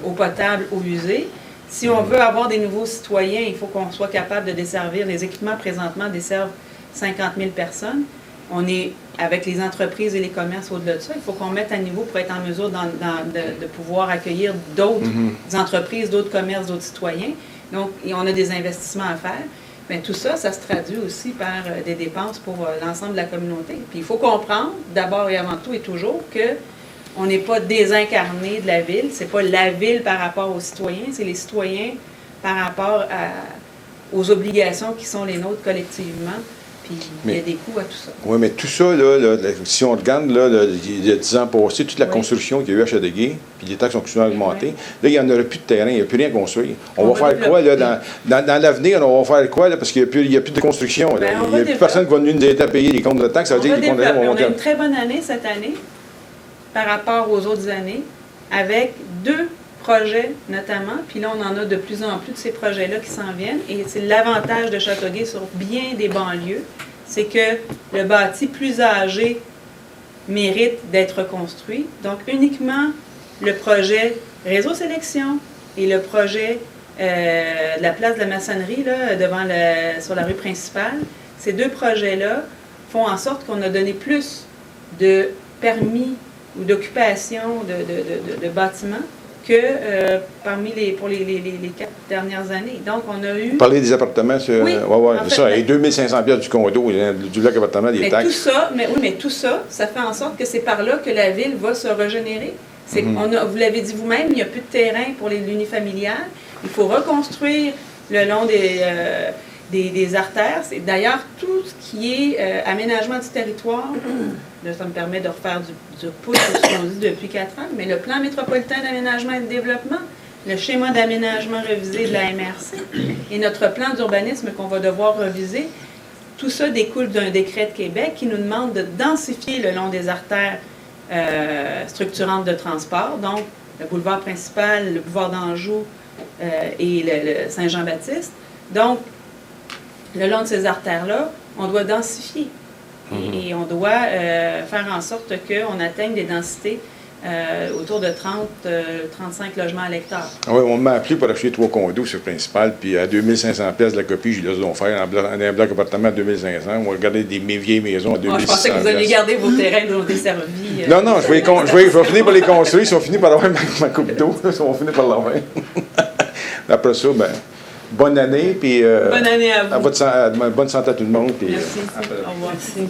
S1: eau potable, eau usée. Si on veut avoir des nouveaux citoyens, il faut qu'on soit capable de desservir. Les équipements présentement desservent 50 000 personnes. On est avec les entreprises et les commerces au-delà de ça. Il faut qu'on mette à niveau pour être en mesure de pouvoir accueillir d'autres entreprises, d'autres commerces, d'autres citoyens. Donc, on a des investissements à faire. Bien, tout ça, ça se traduit aussi par des dépenses pour l'ensemble de la communauté. Puis il faut comprendre, d'abord et avant tout et toujours, qu'on n'est pas désincarné de la ville. C'est pas la ville par rapport aux citoyens, c'est les citoyens par rapport aux obligations qui sont les nôtres collectivement. Puis il y a des coûts à tout ça.
S12: Oui, mais tout ça, là, si on regarde, là, il y a 10 ans passés, toute la construction qu'il y a eu à Châteauguay, puis les taxes ont continué à augmenter, là, il n'y en aurait plus de terrain, il n'y a plus rien à construire. On va faire quoi, là, dans l'avenir, on va faire quoi, là, parce qu'il n'y a plus de construction. Là. Il n'y a plus personne qui va nous aider à payer les comptes de taxes, ça veut dire que les comptes de taxes vont monter.
S1: On a une très bonne année cette année, par rapport aux autres années, avec 2 projets notamment, puis là, on en a de plus en plus de ces projets-là qui s'en viennent, et c'est l'avantage de Châteauguay sur bien des banlieues, c'est que le bâti plus âgé mérite d'être reconstruit. Donc, uniquement le projet Réseau Sélection et le projet de la place de la maçonnerie, là, sur la rue principale, ces 2 projets-là font en sorte qu'on a donné plus de permis ou d'occupation de bâtiments que pour les 4 dernières années. Donc, on a eu...
S12: Vous parlez des appartements, c'est ça. Et 2500 $, du condo, du bloc appartement, des taxes.
S1: Tout ça, ça fait en sorte que c'est par là que la ville va se régénérer. Vous l'avez dit vous-même, il n'y a plus de terrain pour l'unifamilial. Il faut reconstruire le long des artères. C'est d'ailleurs tout ce qui est aménagement du territoire. Là, ça me permet de refaire du pouce sur ce qu'on dit depuis 4 ans, mais le plan métropolitain d'aménagement et de développement, le schéma d'aménagement révisé de la MRC et notre plan d'urbanisme qu'on va devoir reviser, tout ça découle d'un décret de Québec qui nous demande de densifier le long des artères structurantes de transport, donc le boulevard principal, le boulevard d'Anjou et le Saint-Jean-Baptiste. Donc, le long de ces artères-là, on doit densifier. Et on doit faire en sorte qu'on atteigne des densités autour de 30-35 logements à l'hectare.
S12: Oui, on m'a appelé pour acheter 3 condos sur le principal, puis à 2500 $ la copie, je les ai offert un bloc appartement à 2500. On va regarder mes vieilles maisons à 2500 $.
S1: Je pensais que vous alliez garder vos terrains dont desservis.
S12: Non, je vais finir par les construire. Ils sont finis par avoir ma coupe d'eau. Ils vont finir par l'avoir. Après ça, bonne année, puis
S1: bonne année à vous.
S12: Bonne santé à tout le monde. Puis,
S1: merci. Au revoir. Merci.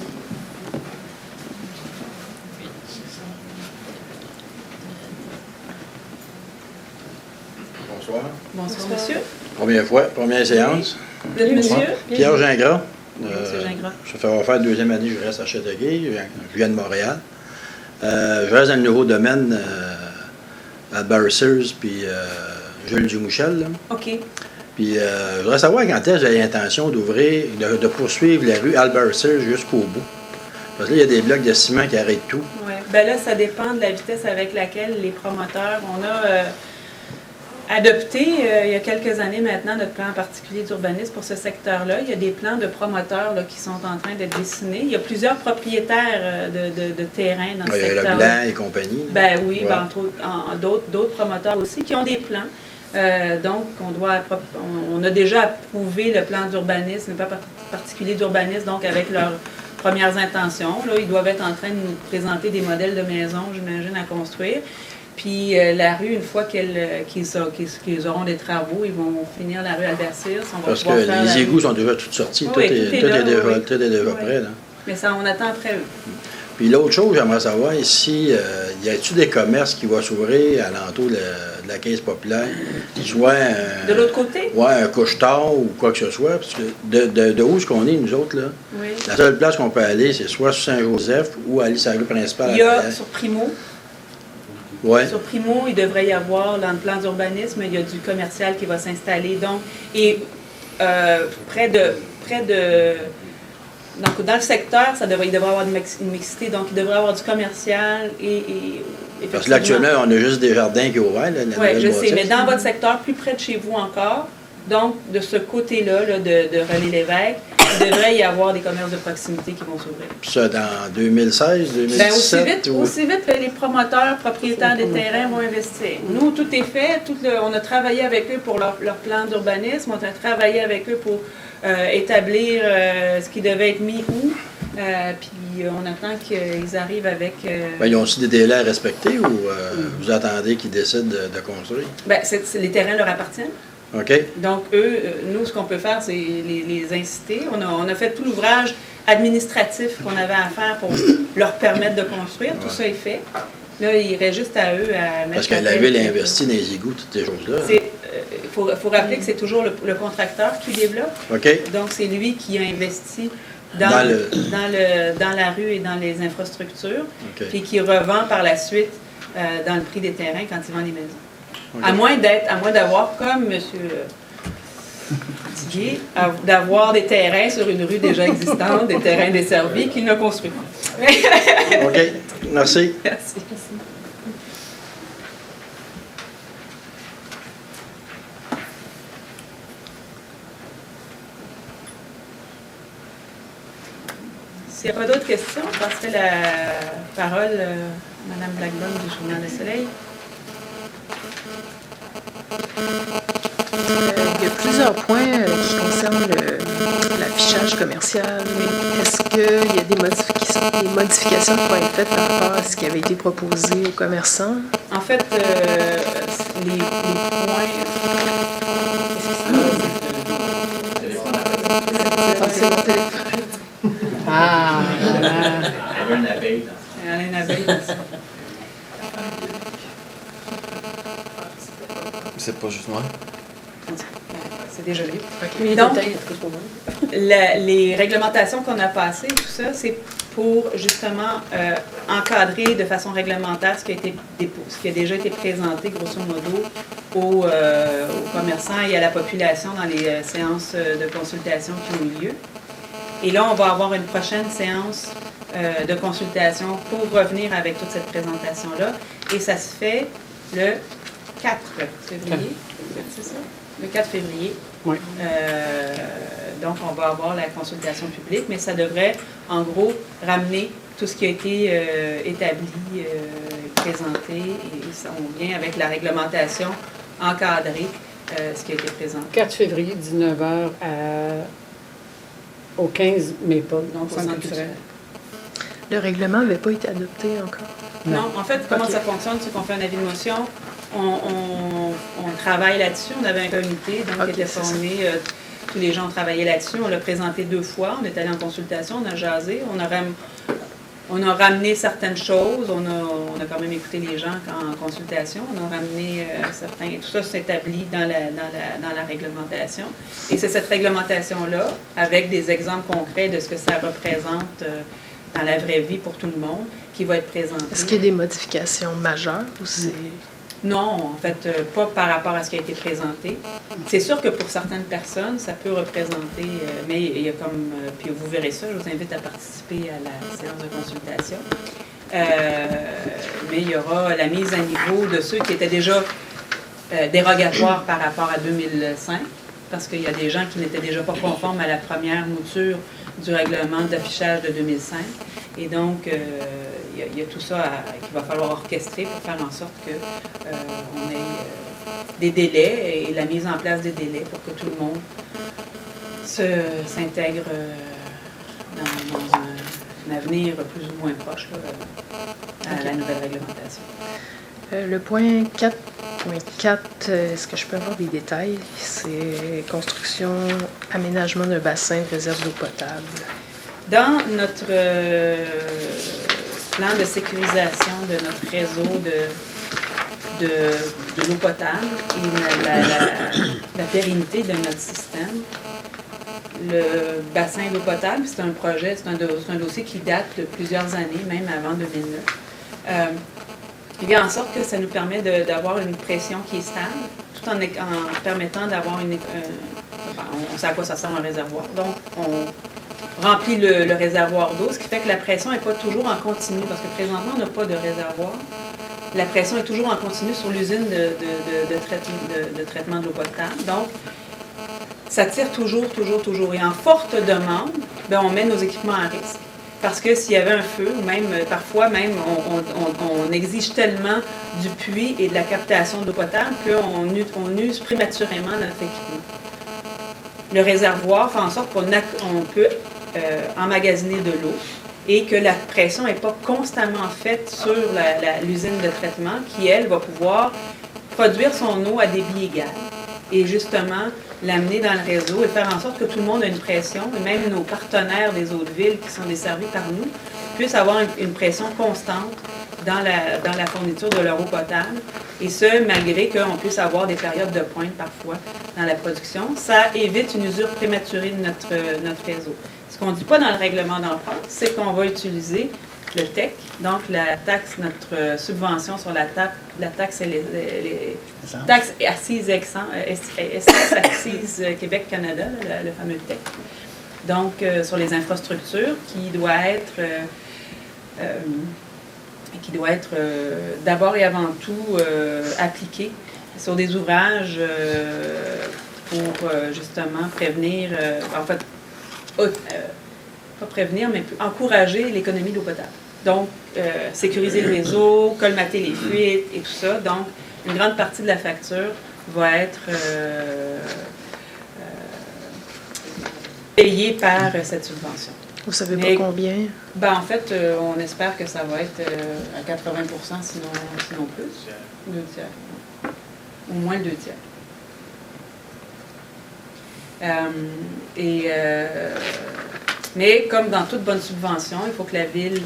S1: Bonsoir, monsieur.
S13: Première séance.
S1: Vous êtes monsieur?
S13: Pierre Gingras.
S1: Monsieur Gingras.
S13: Ça va faire 2e année que je reste à Châteauguay. Je viens de Montréal. Je reste dans le nouveau domaine Albert Sears puis Jules Dumouchel. Là.
S1: OK.
S13: Puis je voudrais savoir quand est-ce que j'ai l'intention de poursuivre la rue Albert Sears jusqu'au bout. Parce que là, il y a des blocs de ciment qui arrêtent tout.
S1: Oui. Bien là, ça dépend de la vitesse avec laquelle les promoteurs... On a adopté, il y a quelques années maintenant, notre plan particulier d'urbanisme pour ce secteur-là. Il y a des plans de promoteurs là, qui sont en train d'être dessinés. Il y a plusieurs propriétaires de terrain dans ce secteur-là.
S13: Il y a le Blanc et compagnie.
S1: Ben oui, ouais. D'autres promoteurs aussi qui ont des plans. Donc, on a déjà approuvé le plan d'urbanisme, le plan particulier d'urbanisme, donc avec leurs premières intentions. Là, ils doivent être en train de nous présenter des modèles de maisons, j'imagine, à construire. Puis la rue, une fois qu'ils auront des travaux, ils vont finir la rue Albert Sears.
S13: Parce que les égouts sont déjà tous sortis, tout est déjà prêt. Là.
S1: Mais ça, on attend après eux.
S13: Puis l'autre chose, j'aimerais savoir ici, y a-t-il des commerces qui vont s'ouvrir à l'entour de la caisse populaire, soit
S1: de l'autre côté?
S13: Oui, un couche-tard ou quoi que ce soit, parce que de où est-ce qu'on est, nous autres, là?
S1: Oui.
S13: La seule place qu'on peut aller, c'est soit sur Saint-Joseph ou aller sur la rue principale.
S1: Il y a sur Primo.
S13: Ouais.
S1: Sur Primo, il devrait y avoir, dans le plan d'urbanisme, il y a du commercial qui va s'installer. Donc, et près de donc, dans le secteur, il devrait y avoir une mixité. Donc, il devrait y avoir du commercial et
S13: Parce que là, actuellement, on a juste des jardins qui sont ouverts.
S1: Oui, je sais, mais dans votre secteur, plus près de chez vous encore, donc, de ce côté-là là, de Relais-Lévesque, il devrait y avoir des commerces de proximité qui vont s'ouvrir.
S13: Ça, dans 2016, 2017?
S1: Aussi vite que les promoteurs, propriétaires des terrains vont investir. Nous, tout est fait. On a travaillé avec eux pour leur plan d'urbanisme. On a travaillé avec eux pour établir ce qui devait être mis où. Puis on attend qu'ils arrivent avec...
S13: Ben, ils ont aussi des délais à respecter ou vous attendez qu'ils décident de construire?
S1: Bien, les terrains leur appartiennent.
S13: OK.
S1: Donc, eux, nous, ce qu'on peut faire, c'est les inciter. On a fait tout l'ouvrage administratif qu'on avait à faire pour leur permettre de construire. Tout ça est fait. Là, il reste juste à eux à mettre...
S13: Parce que la ville investit dans les égouts, toutes ces choses-là.
S1: Il faut rappeler que c'est toujours le contracteur qui développe.
S13: OK.
S1: Donc, c'est lui qui a investi dans la rue et dans les infrastructures, puis qui revend par la suite dans le prix des terrains quand il vend les maisons. Okay. À moins d'avoir, comme M. Tiguier, d'avoir des terrains sur une rue déjà existante, des terrains desservis qu'il n'a construit pas.
S13: OK. Merci.
S1: Merci. S'il n'y a pas d'autres questions, je passerai la parole à Mme Blackburn du Journal Le Soleil.
S6: Il y a plusieurs points qui concernent l'affichage commercial. Est-ce qu'il y a des modifications qui vont être faites par rapport à ce qui avait été proposé aux commerçants?
S1: En fait, les points...
S6: C'est mon téléphone.
S7: Ah!
S2: Il y avait une abeille.
S1: Il y en a une abeille.
S5: C'est pas juste moi.
S1: C'est déjà lu.
S7: Okay.
S1: Donc, les réglementations qu'on a passées, tout ça, c'est pour justement encadrer de façon réglementaire ce qui a déjà été présenté, grosso modo, aux commerçants et à la population dans les séances de consultation qui ont eu lieu. Et là, on va avoir une prochaine séance de consultation pour revenir avec toute cette présentation-là. Et ça se fait le 4 février. C'est ça? Le 4 février.
S7: Oui.
S1: Donc, on va avoir la consultation publique, mais ça devrait, en gros, ramener tout ce qui a été établi, présenté, et on vient avec la réglementation encadrée, ce qui a été présenté. 4
S7: février, 19h au 15 Maple,
S1: donc au centre culturel.
S6: Le règlement n'avait pas été adopté encore?
S1: Non, en fait, comment ça fonctionne, c'est qu'on fait un avis de motion, on travaille là-dessus, on avait un comité donc, qui était formé, tous les gens ont travaillé là-dessus, on l'a présenté 2 fois, on est allé en consultation, on a jasé, on a ramené certaines choses, on a quand même écouté les gens en consultation, on a ramené certains, tout ça s'établit dans la réglementation. Et c'est cette réglementation-là, avec des exemples concrets de ce que ça représente dans la vraie vie pour tout le monde, qui va être présentée.
S6: Est-ce qu'il y a des modifications majeures ou c'est...
S1: Non, en fait, pas par rapport à ce qui a été présenté. C'est sûr que pour certaines personnes, ça peut représenter, mais il y a comme, puis vous verrez ça, je vous invite à participer à la séance de consultation. Mais il y aura la mise à niveau de ceux qui étaient déjà dérogatoires par rapport à 2005, parce qu'il y a des gens qui n'étaient déjà pas conformes à la première mouture du règlement d'affichage de 2005. Et donc, il y a tout ça qu'il va falloir orchestrer pour faire en sorte qu'on ait des délais et la mise en place des délais pour que tout le monde s'intègre dans un avenir plus ou moins proche à la nouvelle réglementation.
S6: Le point 4.4, est-ce que je peux avoir des détails? C'est construction, aménagement d'un bassin de réserve d'eau potable.
S1: Dans notre plan de sécurisation de notre réseau de l'eau potable et la pérennité de notre système, le bassin d'eau potable, c'est un projet, c'est un dossier qui date de plusieurs années, même avant 2009. Il fait en sorte que ça nous permet d'avoir une pression qui est stable, tout en permettant d'avoir on sait à quoi ça ressemble un réservoir. Donc, on remplit le réservoir d'eau, ce qui fait que la pression n'est pas toujours en continu, parce que présentement, on n'a pas de réservoir. La pression est toujours en continu sur l'usine de traitement de l'eau potable. Donc, ça tire toujours. Et en forte demande, bien, on met nos équipements à risque. Parce que s'il y avait un feu, ou même parfois même, on exige tellement du puits et de la captation d'eau potable qu'on use prématurément notre équipement. Le réservoir fait en sorte qu'on peut emmagasiner de l'eau et que la pression n'est pas constamment faite sur l'usine de traitement qui, elle, va pouvoir produire son eau à débit égal et justement l'amener dans le réseau et faire en sorte que tout le monde a une pression, et même nos partenaires des autres villes qui sont desservis par nous, puissent avoir une pression constante dans la fourniture de leur eau potable, et ce, malgré qu'on puisse avoir des périodes de pointe parfois dans la production. Ça évite une usure prématurée de notre réseau. Ce qu'on ne dit pas dans le règlement d'emploi, c'est qu'on va utiliser le TEC, donc la taxe, notre subvention sur la taxe et les taxes assises assises Québec-Canada, le fameux TEC. Donc, sur les infrastructures qui doit être d'abord et avant tout appliqué sur des ouvrages pour justement prévenir, pas prévenir, mais encourager l'économie d'eau potable. Donc, sécuriser le réseau, colmater les fuites et tout ça. Donc, une grande partie de la facture va être payée par cette subvention.
S6: Vous savez pas combien?
S1: Ben, en fait, on espère que ça va être à 80%, sinon plus. 2 tiers. Au moins 2 tiers. Mais comme dans toute bonne subvention, il faut que la ville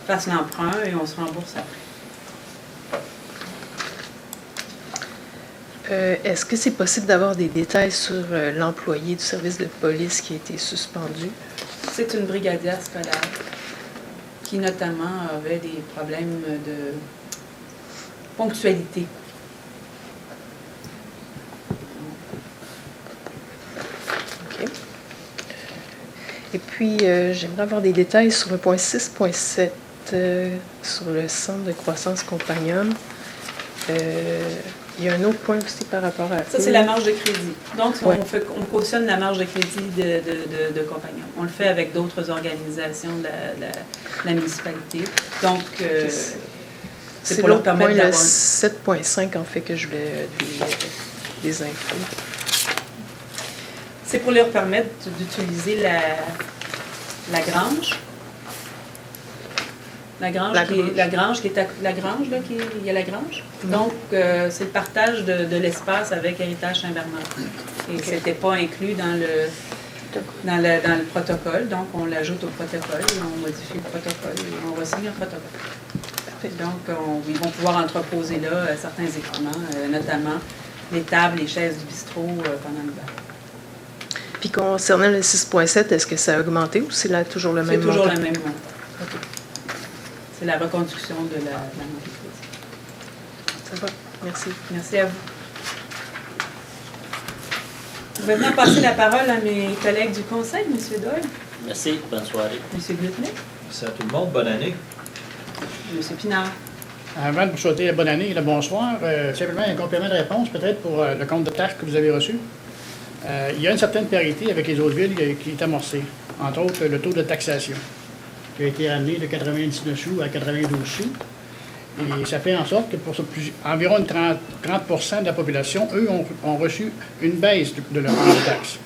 S1: fasse l'emprunt et on se rembourse après.
S6: Est-ce que c'est possible d'avoir des détails sur l'employé du service de police qui a été suspendu?
S1: C'est une brigadière scolaire qui notamment avait des problèmes de ponctualité.
S6: OK. Et puis, j'aimerais avoir des détails sur le point 6.7, sur le centre de croissance Compagnum. Il y a un autre point aussi par rapport à...
S1: Ça, c'est la marge de crédit. Donc, on cautionne la marge de crédit de Compagnum. On le fait avec d'autres organisations de la municipalité. Donc, c'est pour leur permettre d'avoir...
S6: C'est le 7.5, en fait, que je voulais des infos.
S1: C'est pour leur permettre d'utiliser la grange. Il y a la grange. Donc, c'est le partage de l'espace avec Héritage Saint-Bernard. Et ce n'était pas inclus dans le protocole. Donc, on l'ajoute au protocole, on modifie le protocole et on re-signe le protocole. Donc, ils vont pouvoir entreposer là certains équipements, notamment les tables, les chaises du bistrot pendant l'hiver.
S6: Puis concernant le 6.7, est-ce que ça a augmenté ou c'est là toujours le même montant?
S1: C'est toujours le même montant. Okay. C'est la reconduction de la entreprise.
S6: Ça va. Merci.
S1: Merci à vous. Je vais maintenant passer la parole à mes collègues du Conseil, M. Doyle.
S14: Merci. Bonne soirée.
S1: M. Glutenet.
S14: Merci à tout le monde. Bonne année.
S1: M. Pinard.
S4: Avant de vous souhaiter la bonne année et le bonsoir, simplement un complément de réponse peut-être pour le compte de taxes que vous avez reçu. Il y a une certaine parité avec les autres villes qui est amorcée. Entre autres, le taux de taxation qui a été ramené de 99 sous à 92 sous. Et ça fait en sorte que pour environ 30% de la population, eux, ont reçu une baisse de leur taux de taxe.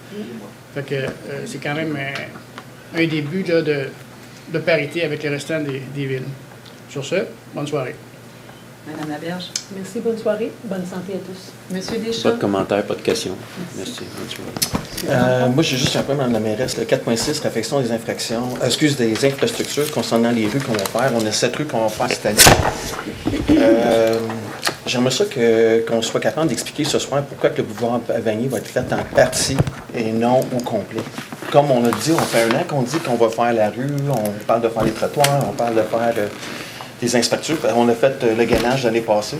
S4: Fait que c'est quand même un début là, de parité avec les restants des villes. Sur ce, bonne soirée.
S1: Madame Laberge.
S7: Merci, bonne soirée. Bonne santé à tous.
S1: Monsieur Deschamps.
S2: Pas de commentaires, pas de questions. Merci.
S5: Moi, j'ai juste un peu, Mme la mairesse, le 4.6, réflexion des infractions, des infrastructures concernant les rues qu'on va faire. On a 7 rues qu'on va faire cette année. J'aimerais ça qu'on soit capable d'expliquer ce soir pourquoi que le boulevard Vanier va être fait en partie et non au complet. Comme on a dit, on fait 1 an qu'on dit qu'on va faire la rue, on parle de faire les trottoirs, on parle de faire des inspectures. On a fait le gainage l'année passée.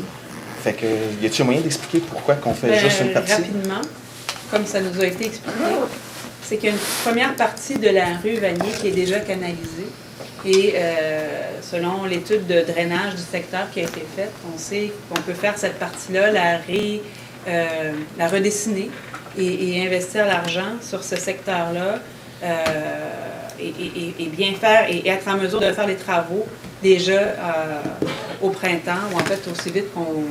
S5: Fait que, y a-t-il moyen d'expliquer pourquoi qu'on fait juste une partie?
S1: Rapidement. comme ça nous a été expliqué, c'est qu'il y a une première partie de la rue Vanier qui est déjà canalisée. Et selon l'étude de drainage du secteur qui a été faite, on sait qu'on peut faire cette partie-là, la redessiner et investir l'argent sur ce secteur-là et bien faire et être en mesure de faire les travaux déjà au printemps ou en fait aussi vite qu'on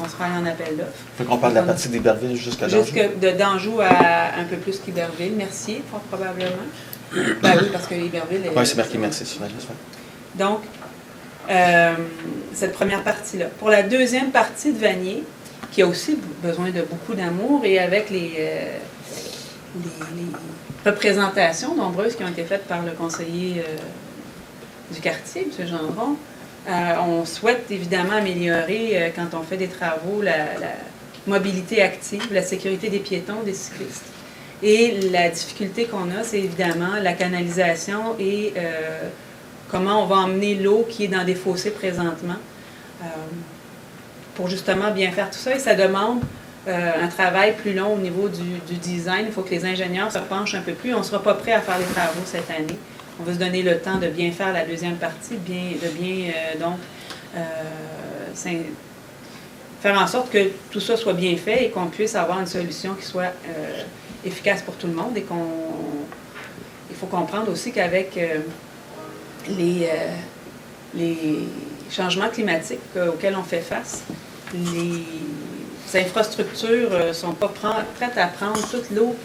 S1: sera allé en appel d'offres.
S5: Fait qu'on parle de la partie d'Iberville jusqu'à Danjou?
S1: De Danjou à un peu plus qu'Iberville. Mercier, fort probablement. Ben oui, parce que Iberville est...
S5: Oui, c'est marqué Mercier sur la liste.
S1: Donc, cette première partie-là. Pour la deuxième partie de Vanier, qui a aussi besoin de beaucoup d'amour et avec les représentations nombreuses qui ont été faites par le conseiller du quartier, M. Gendron, on souhaite évidemment améliorer, quand on fait des travaux, la mobilité active, la sécurité des piétons, des cyclistes. Et la difficulté qu'on a, c'est évidemment la canalisation et comment on va emmener l'eau qui est dans des fossés présentement pour justement bien faire tout ça. Et ça demande un travail plus long au niveau du design. Il faut que les ingénieurs se penchent un peu plus. On ne sera pas prêt à faire les travaux cette année. On va se donner le temps de bien faire la deuxième partie, faire en sorte que tout ça soit bien fait et qu'on puisse avoir une solution qui soit efficace pour tout le monde. Et il faut comprendre aussi qu'avec les changements climatiques auxquels on fait face, les infrastructures ne sont pas prêtes à prendre toute l'eau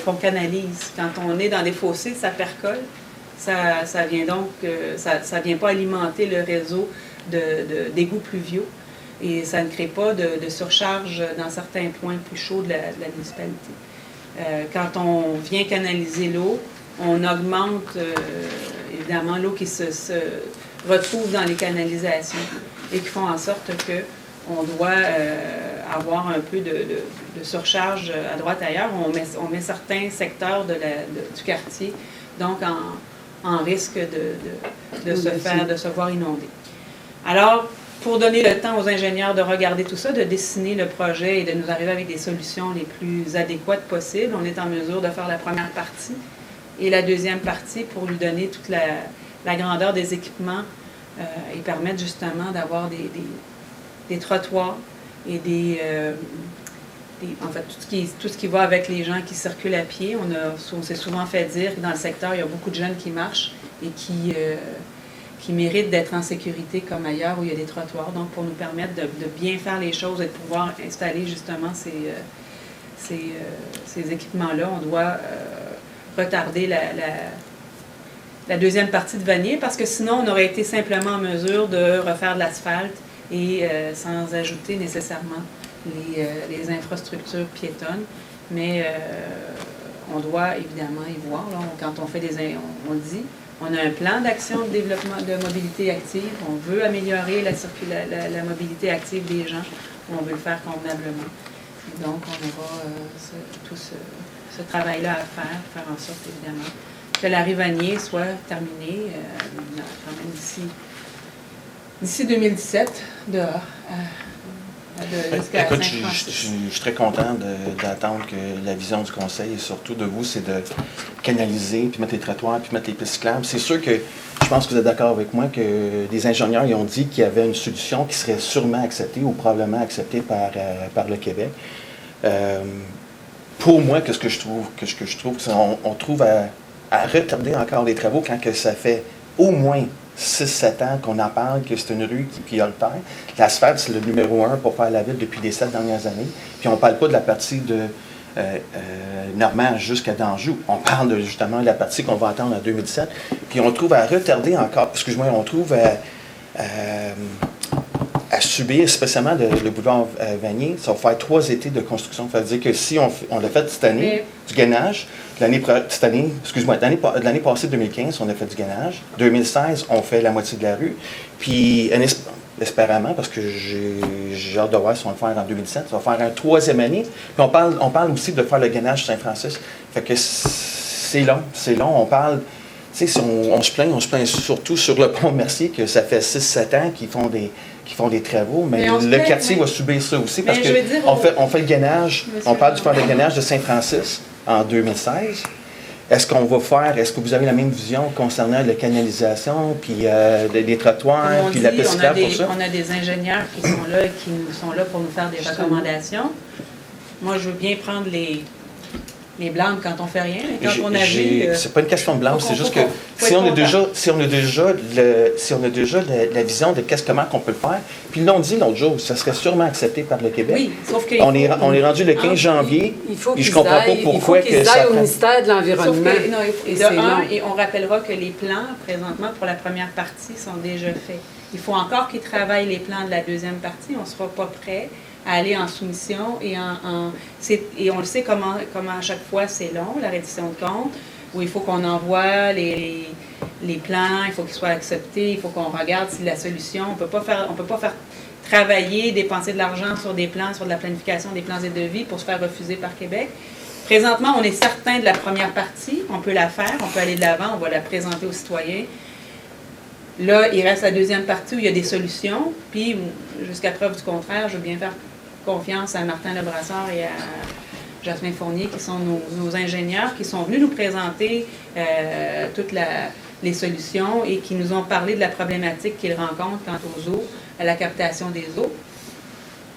S1: qu'on canalise. Quand on est dans des fossés, ça percole. Ça vient donc, ça vient pas alimenter le réseau d'égouts pluviaux et ça ne crée pas de surcharge dans certains points plus chauds de la municipalité. Quand on vient canaliser l'eau, on augmente évidemment l'eau qui se retrouve dans les canalisations et qui font en sorte qu'on doit avoir un peu de surcharge à droite ailleurs. On met certains secteurs du quartier donc en risque de se voir inonder. Alors, pour donner le temps aux ingénieurs de regarder tout ça, de dessiner le projet et de nous arriver avec des solutions les plus adéquates possibles, on est en mesure de faire la première partie et la deuxième partie pour lui donner toute la grandeur des équipements et permettre justement d'avoir des trottoirs et en fait, tout ce qui va avec les gens qui circulent à pied. On s'est souvent fait dire que dans le secteur, il y a beaucoup de jeunes qui marchent et qui méritent d'être en sécurité comme ailleurs où il y a des trottoirs. Donc, pour nous permettre de bien faire les choses et de pouvoir installer justement ces équipements-là, on doit retarder la deuxième partie de Vanier parce que sinon, on aurait été simplement en mesure de refaire de l'asphalte et sans ajouter nécessairement les infrastructures piétonnes, mais on doit évidemment y voir. Là, quand on fait on dit, on a un plan d'action de développement de mobilité active, on veut améliorer la mobilité active des gens, on veut le faire convenablement. Et donc, on aura tout ce travail-là à faire en sorte évidemment que la rue Vanier soit terminée quand même d'ici 2017, dehors.
S5: Écoute, je suis très content d'attendre que la vision du conseil et surtout de vous, c'est de canaliser, puis mettre les trottoirs, puis mettre les pistes cyclables. C'est sûr que je pense que vous êtes d'accord avec moi que les ingénieurs ils ont dit qu'il y avait une solution qui serait sûrement acceptée ou probablement acceptée par le Québec. Pour moi, ce que je trouve, c'est qu'on trouve à retarder encore les travaux quand que ça fait au moins 6-7 ans qu'on en parle, que c'est une rue qui a le terre. L'asphalte, c'est le numéro 1 pour faire la ville depuis les 7 dernières années. Puis on ne parle pas de la partie de Normand jusqu'à Danjou. On parle justement de la partie qu'on va attendre en 2017. Puis on trouve à retarder encore, excuse-moi, on trouve à subir, spécialement le boulevard Vanier, ça va faire 3 étés de construction. Ça veut dire que si on l'a fait cette année, du gainage, l'année passée, 2015, on a fait du gainage. 2016, on fait la moitié de la rue. Puis, espérément, parce que j'ai hâte de voir si on va le faire en 2017, ça va faire une 3e année. Puis on parle aussi de faire le gainage Saint-Francis. Fait que c'est long. On parle... Tu sais, si on se plaint surtout sur le pont Mercier que ça fait 6-7 ans qu'ils font qui font des travaux, mais
S1: Mais on se
S5: le
S1: plaint,
S5: quartier
S1: mais-
S5: va subir ça aussi parce
S1: mais je veux dire,
S5: on fait le gainage,
S1: Monsieur
S5: on parle du plan de
S1: Landron.
S5: gainage de Saint-Francis en 2016. Est-ce que vous avez la même vision concernant la canalisation, puis les trottoirs,
S1: Comme on
S5: puis
S1: dit,
S5: la piste
S1: on a,
S5: cyclable
S1: des,
S5: pour ça?
S1: on a des ingénieurs qui sont là et qui sont là pour nous faire des recommandations. Moi, je veux bien prendre les blâmes quand on fait rien, mais quand on agit...
S5: C'est pas une question de blâme,
S1: faut
S5: c'est
S1: qu'on-
S5: juste
S1: faut
S5: que
S1: qu'on- faut
S5: si
S1: être
S5: on a
S1: content.
S5: déjà la vision de comment qu'on peut le faire, puis ils l'ont dit l'autre jour, ça serait sûrement accepté par le Québec.
S1: Oui, sauf que...
S5: On est rendu le 15 janvier,
S7: Il faut
S5: et je
S7: qu'ils
S5: comprends pas
S7: aillent-
S5: pourquoi
S7: il faut qu'ils
S5: que ça
S7: aillent au
S5: prend...
S7: ministère de
S1: Sauf
S7: l'Environnement.
S1: que, non,
S7: Et
S1: de
S7: c'est
S1: un,
S7: long.
S1: et on rappellera que les plans, présentement, pour la première partie, sont déjà faits. Il faut encore qu'ils travaillent les plans de la deuxième partie. On ne sera pas prêt à aller en soumission et et on le sait comment à chaque fois c'est long, la reddition de comptes, où il faut qu'on envoie les plans, il faut qu'ils soient acceptés, il faut qu'on regarde si la solution, on peut pas faire travailler, dépenser de l'argent sur des plans, sur de la planification des plans et devis pour se faire refuser par Québec. Présentement, on est certain de la première partie, on peut la faire, on peut aller de l'avant, on va la présenter aux citoyens. Là, il reste la deuxième partie où il y a des solutions, puis jusqu'à preuve du contraire, je veux bien faire confiance à Martin Lebrassard et à Jasmin Fournier, qui sont nos ingénieurs, qui sont venus nous présenter toutes les solutions et qui nous ont parlé de la problématique qu'ils rencontrent quant aux eaux, à la captation des eaux.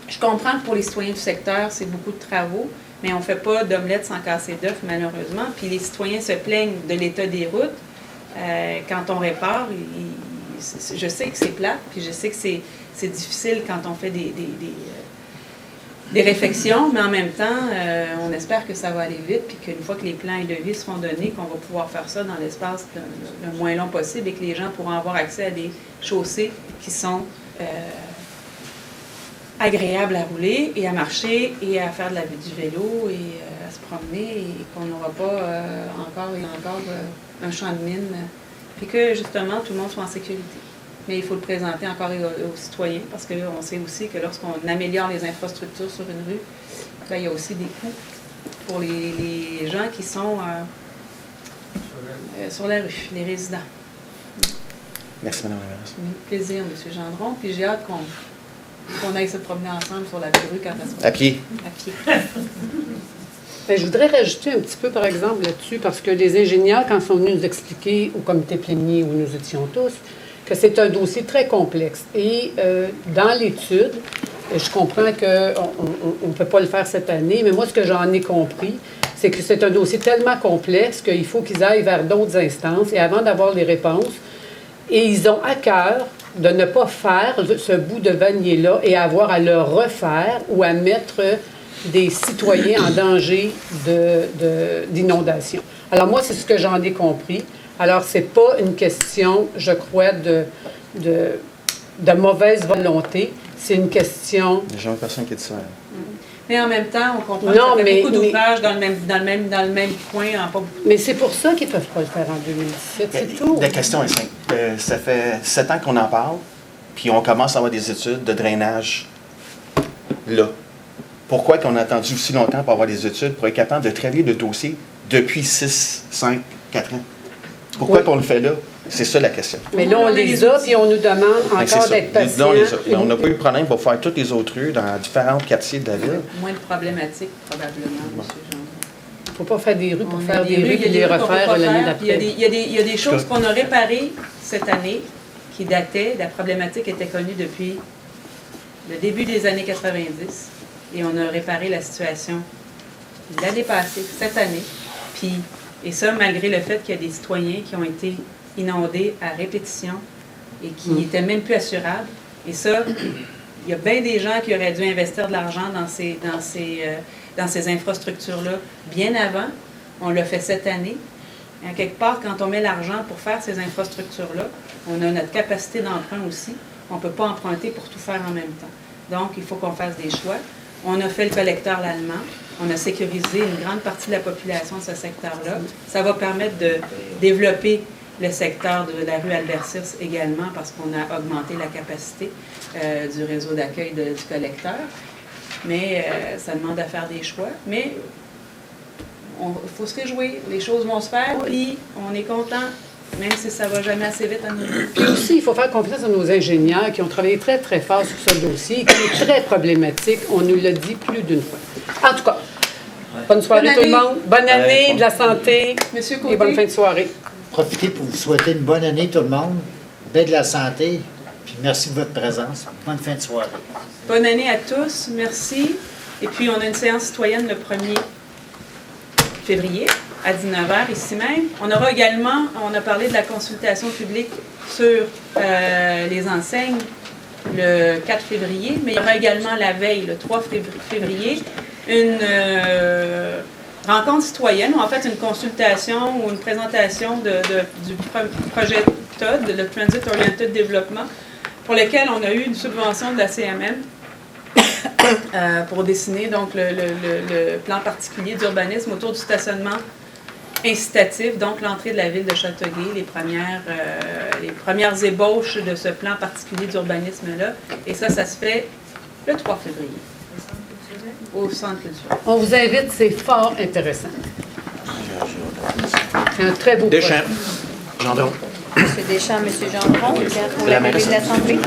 S1: Je comprends que pour les citoyens du secteur, c'est beaucoup de travaux, mais on ne fait pas d'omelette sans casser d'œufs, malheureusement. Puis les citoyens se plaignent de l'état des routes. Quand on répare, je sais que c'est plate, puis je sais que c'est difficile quand on fait des réflexions, mais en même temps, on espère que ça va aller vite, puis qu'une fois que les plans et devis seront donnés, qu'on va pouvoir faire ça dans l'espace le moins long possible et que les gens pourront avoir accès à des chaussées qui sont agréables à rouler et à marcher et à faire du vélo et à se promener et qu'on n'aura pas encore et encore un champ de mine, puis que justement tout le monde soit en sécurité. Mais il faut le présenter encore aux citoyens parce qu'on sait aussi que lorsqu'on améliore les infrastructures sur une rue, ben, il y a aussi des coûts pour les gens qui sont sur la rue, les résidents.
S5: Merci, Mme la mairesse.
S1: Plaisir, M. Gendron. Puis j'ai hâte qu'on aille se promener ensemble sur la rue quand elle sera.
S5: À pied.
S1: À pied.
S7: Ben, je voudrais rajouter un petit peu, par exemple, là-dessus, parce que les ingénieurs, quand ils sont venus nous expliquer au comité plénier où nous étions tous, que c'est un dossier très complexe. Et dans l'étude, je comprends qu'on ne peut pas le faire cette année, mais moi, ce que j'en ai compris, c'est que c'est un dossier tellement complexe qu'il faut qu'ils aillent vers d'autres instances. Et avant d'avoir les réponses, et ils ont à cœur de ne pas faire ce bout de vannier-là et avoir à le refaire ou à mettre des citoyens en danger d'inondation. Alors moi, c'est ce que j'en ai compris. Alors, ce n'est pas une question, je crois, de mauvaise volonté. C'est une question...
S5: Les gens, personne qui est différent.
S1: Mais en même temps, on comprend
S7: Non,
S1: que ça fait
S7: mais-
S1: beaucoup d'ouvrages dans le même coin. En pas beaucoup.
S7: Mais c'est pour ça qu'ils ne peuvent pas le faire en 2017, c'est tout.
S5: La question est simple. Ça fait 7 ans qu'on en parle, puis on commence à avoir des études de drainage là. Pourquoi qu'on a attendu aussi longtemps pour avoir des études, pour être capable de travailler le dossier depuis 6, 5, 4 ans? Pourquoi qu'on le fait là? C'est ça la question.
S7: Mais là, on les a, puis on nous demande
S5: Fait que c'est
S7: encore
S5: ça.
S7: d'être
S5: Là,
S7: patient.
S5: on les a. Là, on n'a pas eu de problème pour faire toutes les autres rues dans différents quartiers de la ville.
S1: Moins de problématiques, probablement, M. Gendron.
S7: Il ne faut pas faire des rues pour
S1: On a
S7: faire des rues
S1: il y a
S7: et les
S1: rues qu'on peut
S7: refaire
S1: pas
S7: l'année
S1: faire, puis Il y a
S7: d'après.
S1: des- il y a des choses qu'on a réparées cette année qui dataient. La problématique était connue depuis le début des années 90 et on a réparé la situation l'année passée, cette année. Et ça, malgré le fait qu'il y a des citoyens qui ont été inondés à répétition et qui n'étaient même plus assurables. Et ça, il y a bien des gens qui auraient dû investir de l'argent dans ces infrastructures-là bien avant. On l'a fait cette année. Et quelque part, quand on met l'argent pour faire ces infrastructures-là, on a notre capacité d'emprunt aussi. On ne peut pas emprunter pour tout faire en même temps. Donc, il faut qu'on fasse des choix. On a fait le collecteur l'allemand. On a sécurisé une grande partie de la population de ce secteur-là. Ça va permettre de développer le secteur de la rue Albert-Sirce également parce qu'on a augmenté la capacité du réseau d'accueil du collecteur. Mais ça demande à faire des choix. Mais il faut se réjouir. Les choses vont se faire, puis on est content. même si ça ne va jamais assez vite à nos yeux.
S7: Puis aussi, il faut faire confiance à nos ingénieurs qui ont travaillé très, très fort sur ce dossier, qui est très problématique. On nous l'a dit plus d'une fois. En tout cas, bonne soirée tout le monde. Bonne année, de la santé
S1: Monsieur Côté.
S7: et bonne fin de soirée.
S11: Profitez pour vous souhaiter une bonne année, tout le monde. Belle de la santé. Puis merci de votre présence. Bonne fin de soirée.
S1: Bonne année à tous, merci. Et puis, on a une séance citoyenne le 1er février à 19h ici même. On aura également, on a parlé de la consultation publique sur les enseignes le 4 février, mais il y aura également la veille, le 3 février, une rencontre citoyenne, ou en fait une consultation ou une présentation du projet TOD, le Transit Oriented Development, pour lequel on a eu une subvention de la CMM pour dessiner donc le plan particulier d'urbanisme autour du stationnement incitatif, donc l'entrée de la ville de Châteauguay, les premières ébauches de ce plan particulier d'urbanisme-là. Et ça se fait le 3 février au Centre culturel.
S7: On vous invite, c'est fort intéressant. C'est un très beau
S5: Deschamps.
S7: projet.
S5: Gendron.
S3: M. Deschamps, M. Gendron, pour la mairie de l'Assemblée.